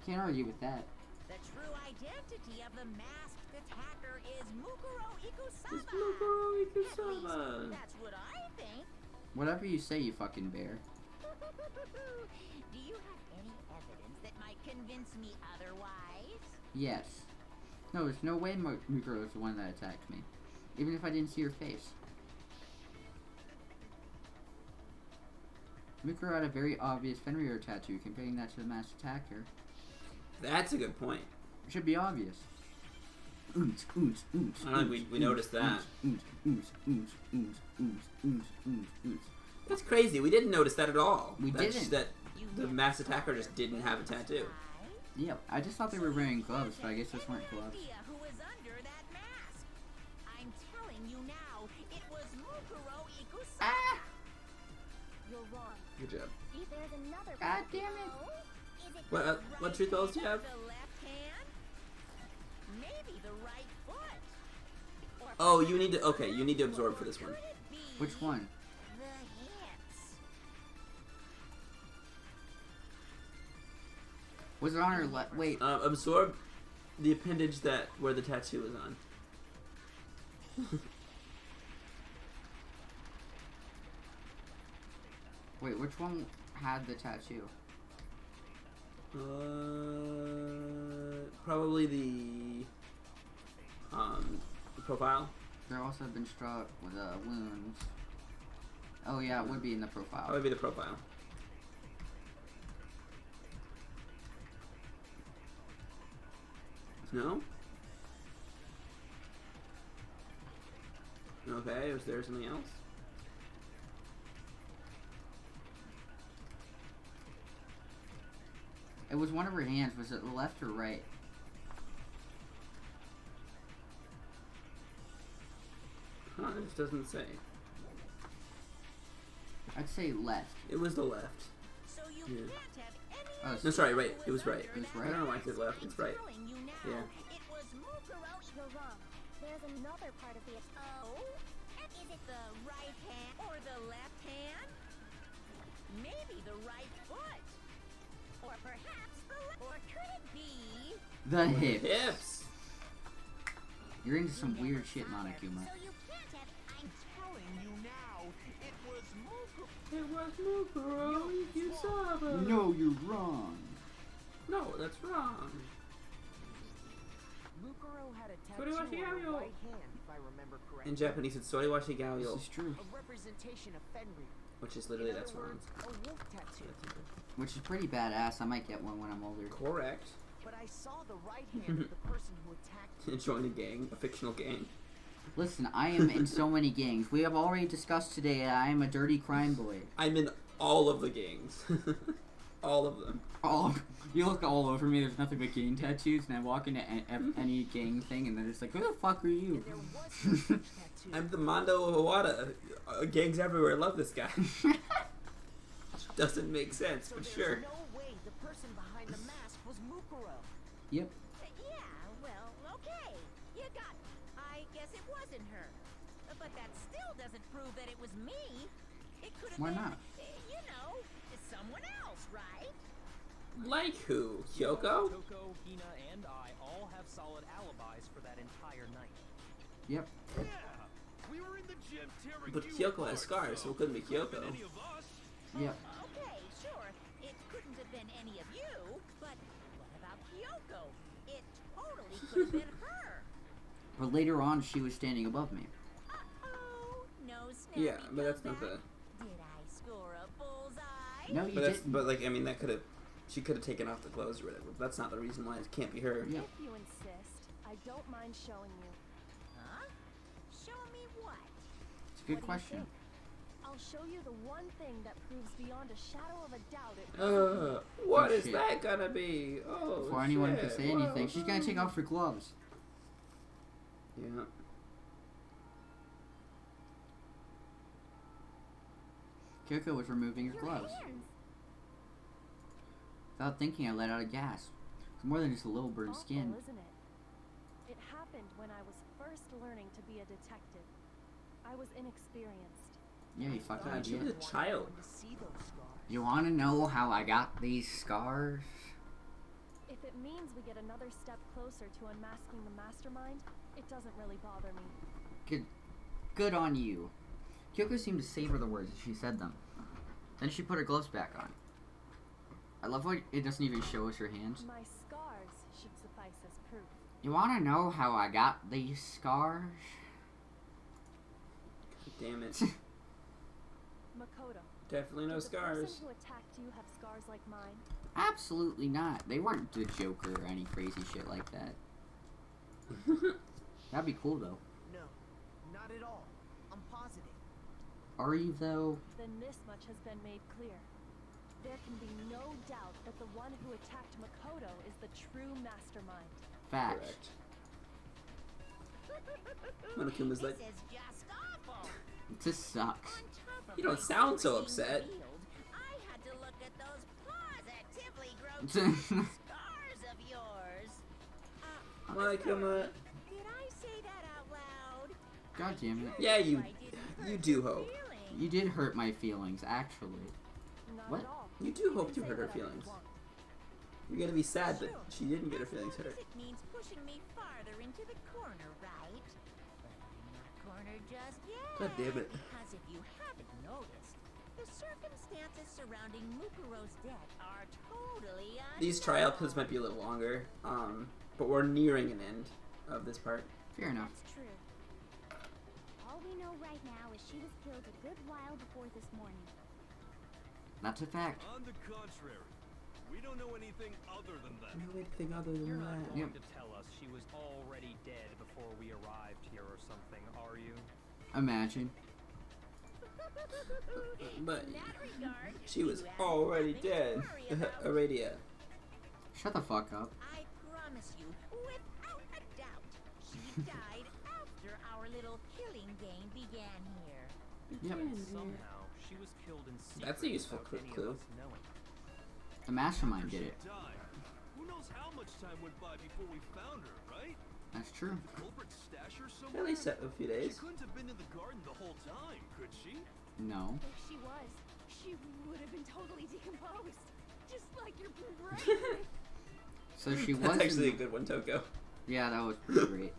Can't argue with that. The true identity of the masked attacker is Mukuro Ikusama. It's Mukuro At least, Ikusama. that's what I think. Whatever you say, you fucking bear. Do you have any evidence that might convince me otherwise? Yes. No, there's no way Mukuro is the one that attacked me. Even if I didn't see her face. Mukuro had a very obvious Fenrir tattoo. Comparing that to the masked attacker, That's a good point. it should be obvious. Oons, oons, oons, I don't think we noticed that. Oons, oons, oons, oons, oons, oons, oons, oons. That's crazy. We didn't notice that at all. We That's didn't. That the mass attacker just didn't have a tattoo. Yeah, I just thought they were wearing gloves, but I guess those weren't gloves. Idea who was under that mask. I'm telling you now, it was Mukuro Ikusama. Ah! You're wrong. Good job. There's another God damn it! Is it What truth balls do you have? The left hand? Maybe the right foot. Or Oh, you need to. Okay, you need to absorb for this one. could it be Which one? the hips? Was it on her left? Wait. Absorb the appendage that where the tattoo is on. Wait, which one had the tattoo? Probably the profile. There also have been struck with wounds. Oh yeah, it would be in the profile. Probably be the profile. No? Okay, was there something else? It was one of her hands. Was it the left or right? Huh, it just doesn't say. I'd say left. It was the left. So you Yeah. can't have any Oh, No, sorry, right. It was right. It was I right. don't know why I said left. It's right. telling you now, Yeah. it was Mukuro. You're wrong. There's another part of the Oh? Is it the right hand or the left hand? Maybe the right foot. Or perhaps the left. Or could it be? The hip. Hips. You're into some You weird never shit, saw her, Monokuma. So you can't have. I'm Telling you now, it was Mukuro. It was Mukuro Yusaba. No, you're wrong. No, that's wrong. Mukuro had a Sori tattoo on her Washigayo. right hand, if I remember correctly. In Japanese, it's Sori This Washigayo, is true. A representation of Fenrir. which is In literally other that's wrong. words, a wolf tattoo. Which is pretty badass. I might get one when I'm older. Correct. But I saw the right hand of the person who attacked me. Join a gang, a fictional gang. Listen, I am in so many gangs. We have already discussed today that I am a dirty crime boy. I'm in all of the gangs. All of them. Oh, you look all over me. There's nothing but gang tattoos, and I walk into any gang thing, and they're just like, "Who the fuck are you?" And there was no such tattoo. I'm the Mondo Owada. Gangs everywhere love this guy. Doesn't make sense, So but there's sure. no way the person behind the mask was Mukuro. Yep. Yeah, well, okay. You got it. I guess it wasn't her. But that still doesn't prove that it was me. It could have Why been, not? you know, someone else, right? Like who? Kyoko? Toko, Hina, and I all have solid alibis for that entire night. Yep. Yeah, we were in the gym tearing But you Kyoko has apart, scars, so it couldn't be couldn't have Kyoko. been any of us. Yep. Okay, sure. It couldn't have been any of you, but what about Kyoko? It totally could have been her. But later on, she was standing above me. Uh-oh, no Yeah, snappy but that's not comeback. the. Did I score a bullseye? No, you But that's. didn't. But like, I mean, that could have. She could have taken off the clothes or whatever. But that's not the reason why it can't be her. Yeah. If you insist, I don't mind showing you. Huh? Show me what? It's a good What do you question. think? I'll show you the one thing that proves beyond a shadow of a doubt it. What Oh, is shit. that gonna be? Oh, Before anyone shit. can say anything, Whoa. she's gonna take off her gloves. Yeah. Kyoko was removing her your gloves. hands. Without thinking, I let out a gasp. It's more than just a little burned Awful, skin. isn't it? It happened when I was first learning to be a detective. I was inexperienced. Yeah, you fucking God, she was idiot. a child. To see those scars. You wanna know how I got these scars? If it means we get another step closer to unmasking the mastermind, it doesn't really bother me. Good on you. Kyoko seemed to savor the words as she said them. Then she put her gloves back on. I love how it doesn't even show us her hands. My scars should suffice as proof. You wanna know how I got these scars? Damn it. Makoto, Definitely no did the scars. person who attacked you have scars like mine? Absolutely not. They weren't the Joker or any crazy shit like that. That'd be cool though. No, not at all. I'm positive. Are you though? Then this much has been made clear. There can be no doubt that the one who attacked Makoto is the true mastermind. Facts. Correct. Monokuma's like, This is just awful. This sucks. On top of You don't my sound so being upset. revealed, I had to look at those positively grotesque scars of yours. Monokuma. Did I say that out loud? God damn it. Yeah, you. I didn't You hurt do your hope. feelings. You did hurt my feelings, actually. Not What? at all. You do hope can you say hurt her whatever you feelings. want. You're gonna be sad that Sure. she didn't get her As feelings long as hurt. It means pushing me farther into the corner, right? But I'm not cornered just yet. God damn it. Because if you haven't noticed, the circumstances surrounding Mukuro's death are totally unknown. These trial episodes might be a little longer, but we're nearing an end of this part. Fair enough. That's true. All we know right now is she was killed a good while before this morning. That's a fact. On the contrary, we don't know anything other than that. No anything other than You're not that. going Yep. to tell us she was already dead before we arrived here or something, are you? Imagine. But In that regard, she was you have already nothing to dead. worry about. Aradia. Shut the fuck up. I promise you, without a doubt, she died after our little killing game began here. Yep. Somehow, she was killed in secret. That's a useful without any clue. of us knowing. The mastermind did it. Died. Who knows how much time went by before we found her, right? That's true. Culprit stash her At somewhere? least a few She days. couldn't have been in the garden the whole time, could she? No. If she was, she would have been totally decomposed. Just like your brain. So she was. That's actually a good one, Toko. Yeah, that was pretty great.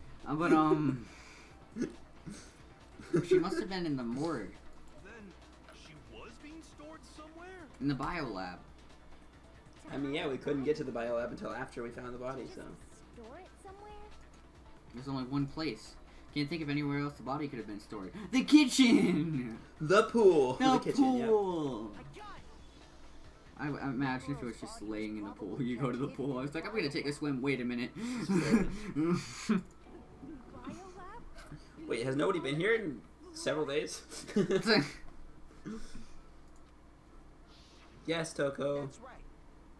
But she must have been in the morgue, Then she was being stored somewhere? in the biolab. I mean, yeah, we couldn't get to the biolab until after we found the body, so. Store it somewhere? There's only one place. Can't think of anywhere else the body could have been stored. The kitchen. The pool. The kitchen, yeah. pool. I got it. I imagine if it was just laying in the pool. You go to the pool. I was like, I'm gonna take a swim. Wait a minute. Biolab? Wait, has nobody been here in several days? Yes, Toko. That's right.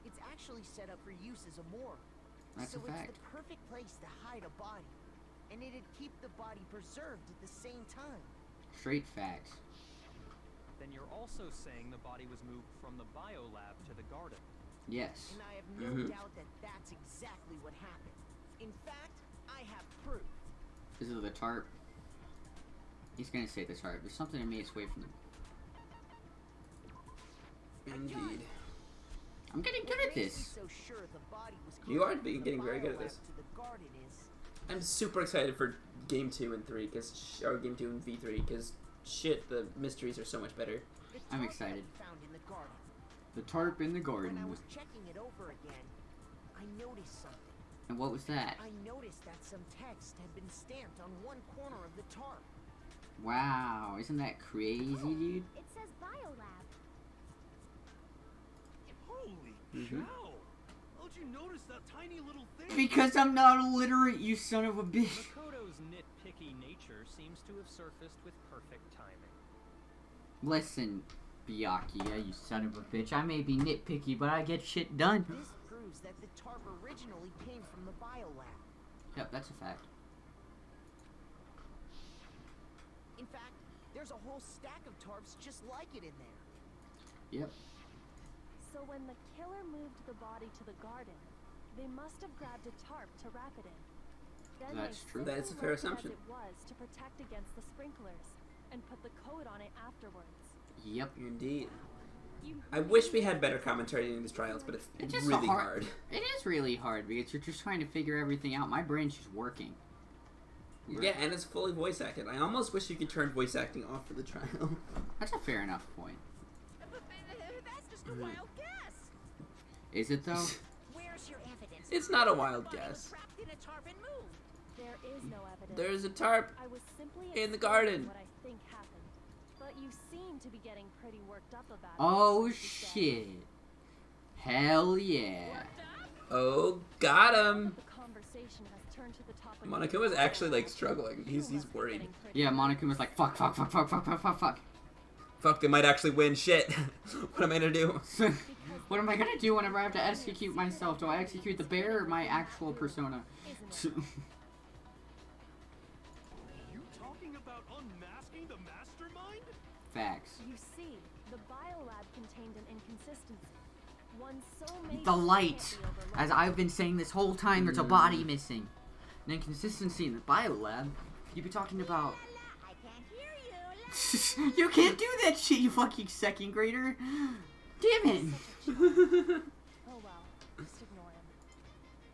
It's actually set up for use as a morgue. That's so a fact. it's the perfect place to hide a body. And it'd keep the body preserved at the same time. Straight facts. Then you're also saying the body was moved from the biolab to the garden. Yes. And I have no doubt that that's exactly what happened. In fact, I have proof. Is it the tarp? He's gonna say the tarp. There's something that made its way from the. Indeed. I'm getting good at this. So sure the body was You are carried from the getting very good at biolab this. to the garden is I'm super excited for Game 2 and 3, or Game 2 and V3, because shit, the mysteries are so much better. the I'm tarp excited. found in the garden. The tarp in the garden. When I was checking it over again, I noticed something. And what was that? I noticed that some text had been stamped on one corner of the tarp. Wow, isn't that crazy, dude? It says biolab. Holy Mhm. cow! How'd you notice that tiny little thing? Because I'm not illiterate, you son of a bitch. Makoto's nitpicky nature seems to have surfaced with perfect timing. Listen, Byakuya, you son of a bitch. I may be nitpicky, but I get shit done. This proves that the tarp originally came from the biolab. Yep, that's a fact. In fact, there's a whole stack of tarps just like it in there. Yep. So when the killer moved the body to the garden, they must have grabbed a tarp to wrap it in. Then That's they true. simply That's a fair left it as assumption. it was to protect against the sprinklers and put the coat on it afterwards. Yep. Indeed. You I wish we had better commentary in these trials, but it's It's just really hard. hard. It is really hard because you're just trying to figure everything out. My brain's just working. Yeah, and it's fully voice acted. I almost wish you could turn voice acting off for the trial. That's a fair enough point. That's just a wild guess. Is it though? Where's your evidence? It's not a wild The body was guess. Trapped in a tarp and moved. There is no evidence. There's a tarp. I was simply in the explaining garden. What I think happened. But you seem to be getting pretty worked up about it. Oh She said. shit. Hell yeah. Oh, got him. The conversation has turned to the topic. Monakuma's actually like struggling. He's worried. Yeah, Monica was like, fuck. Fuck, they might actually win. Shit. What am I gonna do? What am I gonna do whenever I have to execute myself? Do I execute the bear or my actual persona? You talking about unmasking the mastermind? Facts. You see, the biolab contained an inconsistency. One so major The it light. can't be overlooked. As I've been saying this whole time, there's a body missing. An inconsistency in the biolab. You be talking about. I can't hear you. You can't do that shit, you fucking second grader. Damn it. Oh well, just ignore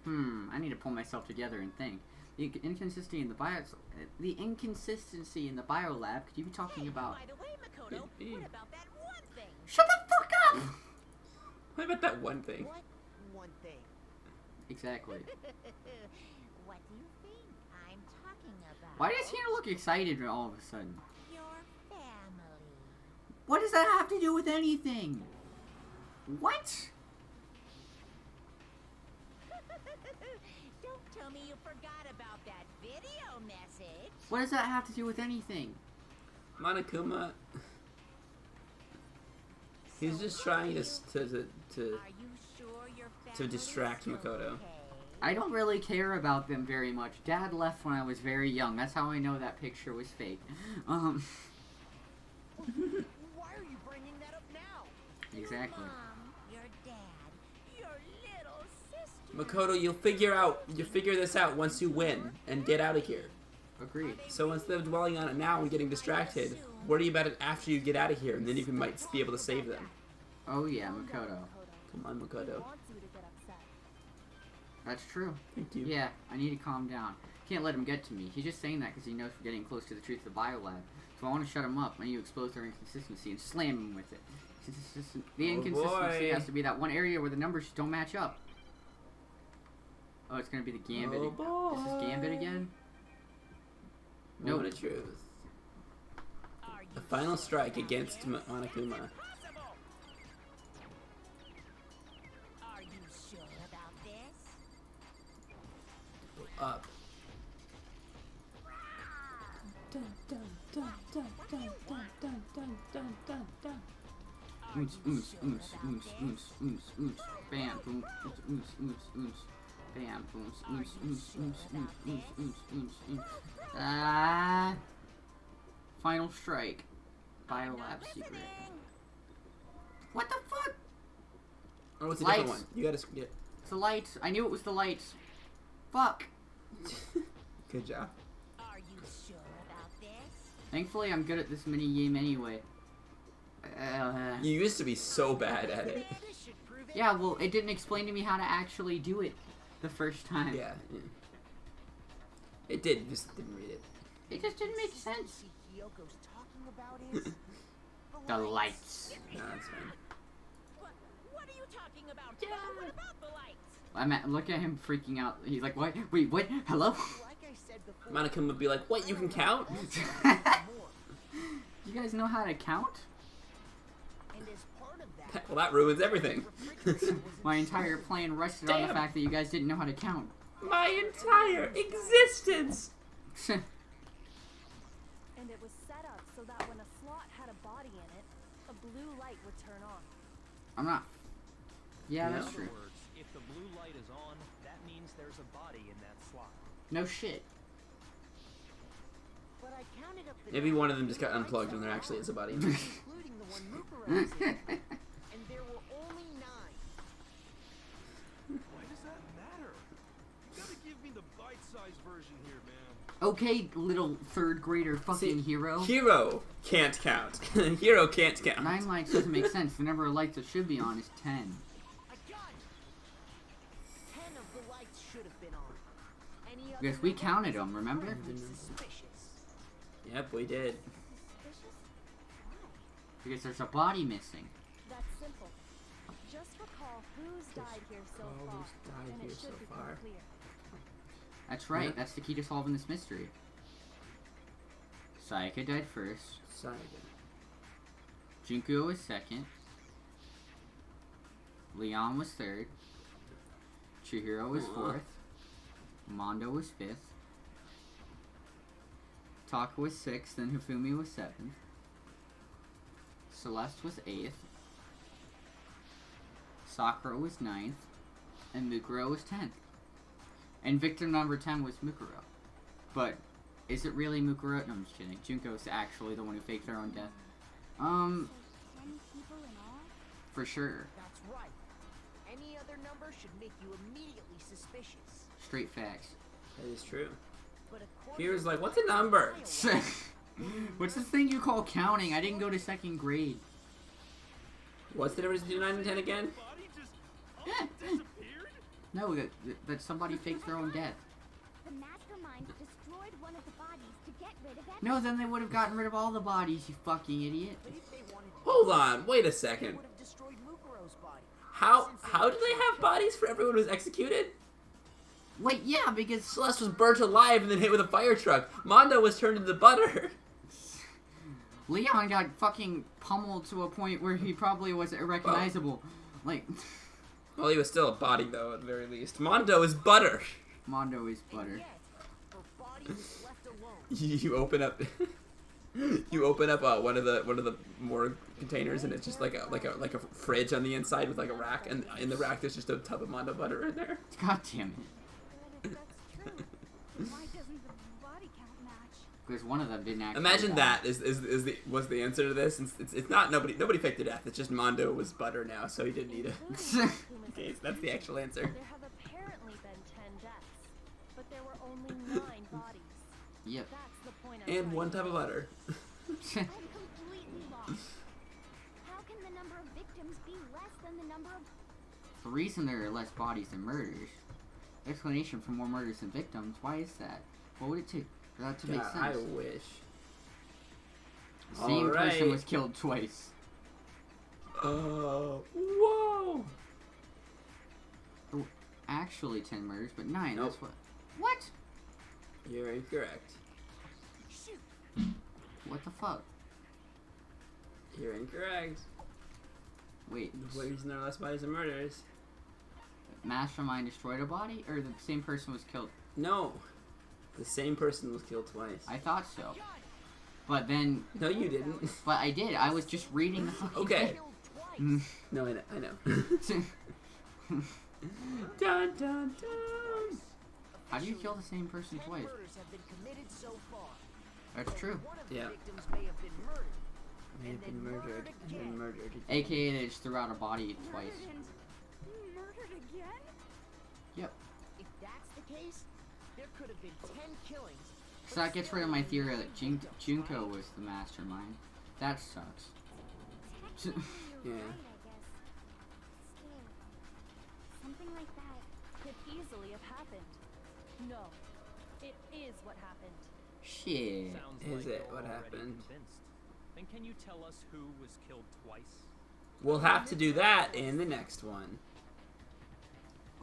him. I need to pull myself together and think. The inconsistency in the inconsistency in the biolab. Could you be talking about? By the way, Makoto, Could be. what about that one thing? Shut the fuck up. What about that one thing? What one thing? Exactly. What do you think I'm talking about? Why does he look excited all of a sudden? Your family. What does that have to do with anything? What? Don't tell me you forgot about that video message. What does that have to do with anything? Monokuma. He's just trying to Are you sure your family distract is still Makoto. okay? I don't really care about them very much. Dad left when I was very young. That's how I know that picture was fake. Why are you Exactly. Your mom, your dad, your little sister. Makoto, you'll figure this out once you win and get out of here. Agreed. So instead of dwelling on it now and getting distracted, worry about it after you get out of here, and then you might be able to save them. Oh yeah, Makoto. Come on, Makoto. Wants you to get upset. That's true. Thank you. Yeah, I need to calm down. Can't let him get to me. He's just saying that because he knows we're getting close to the truth of the biolab. So I want to shut him up. I need to expose their inconsistency and slam him with it. The inconsistency has to be that one area where the numbers just don't match up. Oh, it's gonna be the Gambit. Oh, This is Gambit again? No. Moment of truth. The final strike against Monokuma. Are you sure about this? Up. Oons, oons, oons, oons, oons, oons, oons. Bam, boom, oons, oons, oons, oons. Bam, boom, oons, oons, oons, oons, oons, oons, oons, oons. Ah. Final strike. Biolab secret. What the fuck? Oh, it's a Lights. different one. You gotta get. It's the lights. I knew it was the lights. Fuck. Good job. Are you sure about this? Thankfully, I'm good at this mini game anyway. You used to be so bad at it. This should prove it. Yeah, well, it didn't explain to me how to actually do it the first time. Yeah. It did. Just didn't read it. It just didn't make sense. Hyoko's talking about is The lights. No, that's fine. What are you talking about? Yeah. What about the lights? Look at him freaking out. He's like, what? Wait, what? Hello? like I said before. Monokuma would be like, "What? You can count?" You guys know how to count? And as part of that, Well, that ruins everything. My entire plan rested on the Damn. fact that you guys didn't know how to count. My entire existence. And it was set up so that when a slot had a body in it, a blue light would turn on. I'm not. Yeah, Yeah. that's In true. other words, if the blue light is on, that means there's a body in that slot. No shit. but I counted up the Maybe one of them just got unplugged when there actually is a body. including the one Mukuro was in, and there were only 9. Why does that matter? You gotta give me the bite-sized version here, man. Okay, little third grader fucking See, hero. Hero can't count. Hero can't count. 9 lights doesn't make sense. The number of lights that should be on is 10. I got it. 10 of the lights should have been on. Any other Because we number counted is them, remember? incredibly suspicious. Yep, we did. Suspicious? Why? Because there's a body missing. That's simple. Just recall who's died here so recall far, who's died and here it so should become far. clear. That's right. Yep. That's the key to solving this mystery. Sayaka died first. Sorry. Junko was second. Leon was third. Chihiro was Aw. fourth. Mondo was fifth. Taka was sixth, and Hifumi was seventh. Celeste was eighth. Sakura was ninth. And Mukuro was 10th. And victim number 10 was Mukuro. But, is it really Mukuro? No, I'm just kidding. Junko's actually the one who faked their own death. So 10 people in all? For sure. That's right. Any other number should make you immediately suspicious. Straight facts. That is true. But according Hero's to like, the what's a number? What's this thing you call counting? I didn't go to 2nd grade. What's the difference between 9 and 10 again? Body just disappeared? No, that somebody faked their own death. The mastermind destroyed one of the bodies to get rid of everyone. No, then they would have gotten rid of all the bodies, you fucking idiot. But if they wanted to, Hold on, wait a they second. would have destroyed Mukuro's body. How do they have bodies for everyone who was executed? Wait, yeah, because Celeste was burnt alive and then hit with a fire truck. Mondo was turned into butter. Leon got fucking pummeled to a point where he probably was irrecognizable. Like, Well, he was still a body though, at the very least. Mondo is butter. Mondo is And butter. yet, her body was left alone. You open up, one of the more containers, and it's just like a fridge on the inside with like a rack, and in the rack there's just a tub of Mondo butter in there. God damn it. But if that's true, then why doesn't the body count match? Because one of them didn't actually Imagine die. that was the answer to this. It's not nobody faked a death. It's just Mondo was butter now, so he didn't need it. Okay, so that's the actual answer. There have apparently been 10 deaths, but there were only 9 bodies. Yep. That's the point I'm And trying one to type of make. butter. I'm completely lost. How can the number of victims be less than the number of... The reason there are less bodies than murders. Explanation for more murders than victims. Why is that? What would it take for that to make God, sense? I wish. Same person Alright. was killed twice. Whoa! Actually 10 murders, but 9. Nope. That's what. What? You're incorrect. What the fuck? You're incorrect. Wait. The reason there are less bodies than murders. Mastermind destroyed a body? Or the same person was killed? No. The same person was killed twice. I thought so. But then... No, you didn't. But I did. I was just reading the fucking Okay. thing. No, I know. Dun dun dun. How do you kill the same person 10 twice? murders have been committed so far. That's true. One of the Yeah. victims may have been murdered. May have been murdered and then murdered again. AKA they just threw out a body twice. Murdered again? Yep. If that's the case, there could have been 10 killings. So that gets rid of my theory that Junko was the mastermind. That sucks. Technically, you're Yeah. right, I guess. Still, something like that. Could easily have happened. No, it is what happened. Shit. Sounds Is like it you're what already happened? Convinced. Then can you tell us who was killed twice? We'll have to do that in the next one.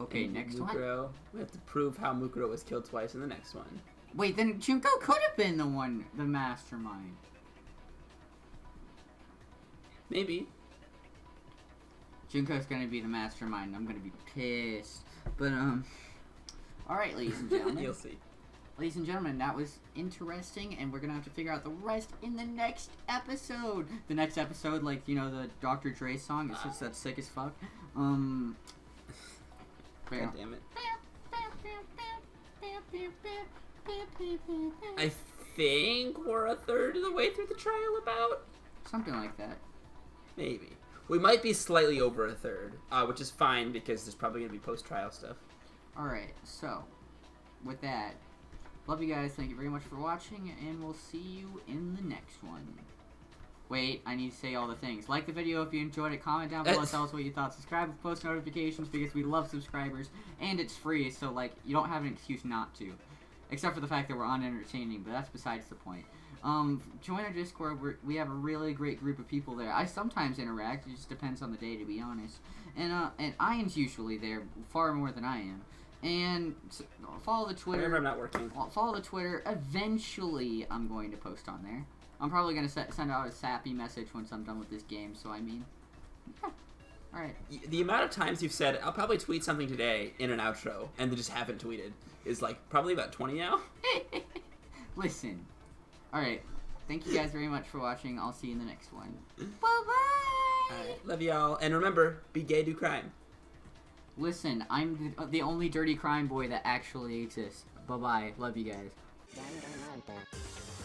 Okay, And next one? Mukuro, we have to prove how Mukuro was killed twice in the next one. Wait, then Junko could have been the mastermind. Maybe. Junko's gonna be the mastermind. I'm gonna be pissed. But, alright, ladies and gentlemen. You'll see. Ladies and gentlemen, that was interesting, and we're gonna have to figure out the rest in the next episode. The next episode, like, you know, the Dr. Dre song, it's just that's sick as fuck. God damn it. I think we're a third of the way through the trial about. Something like that. Maybe. We might be slightly over a third, which is fine because there's probably going to be post-trial stuff. Alright, so, with that, love you guys, thank you very much for watching, and we'll see you in the next one. Wait, I need to say all the things. Like the video if you enjoyed it, comment down below, tell us what you thought, subscribe with post notifications because we love subscribers, and it's free, so, like, you don't have an excuse not to. Except for the fact that we're unentertaining, but that's besides the point. Join our Discord. We have a really great group of people there. I sometimes interact. It just depends on the day, to be honest. And Ian's usually there far more than I am. And follow the Twitter. Whenever I'm not working. Follow the Twitter. Eventually, I'm going to post on there. I'm probably going to send out a sappy message once I'm done with this game. So, I mean, yeah. Alright. The amount of times you've said, I'll probably tweet something today in an outro, and then just haven't tweeted, is like probably about 20 now. Listen. Alright. Thank you guys very much for watching. I'll see you in the next one. Bye-bye! Alright, love y'all. And remember, be gay, do crime. Listen, I'm the only dirty crime boy that actually exists. Bye-bye. Love you guys. Danganronpa.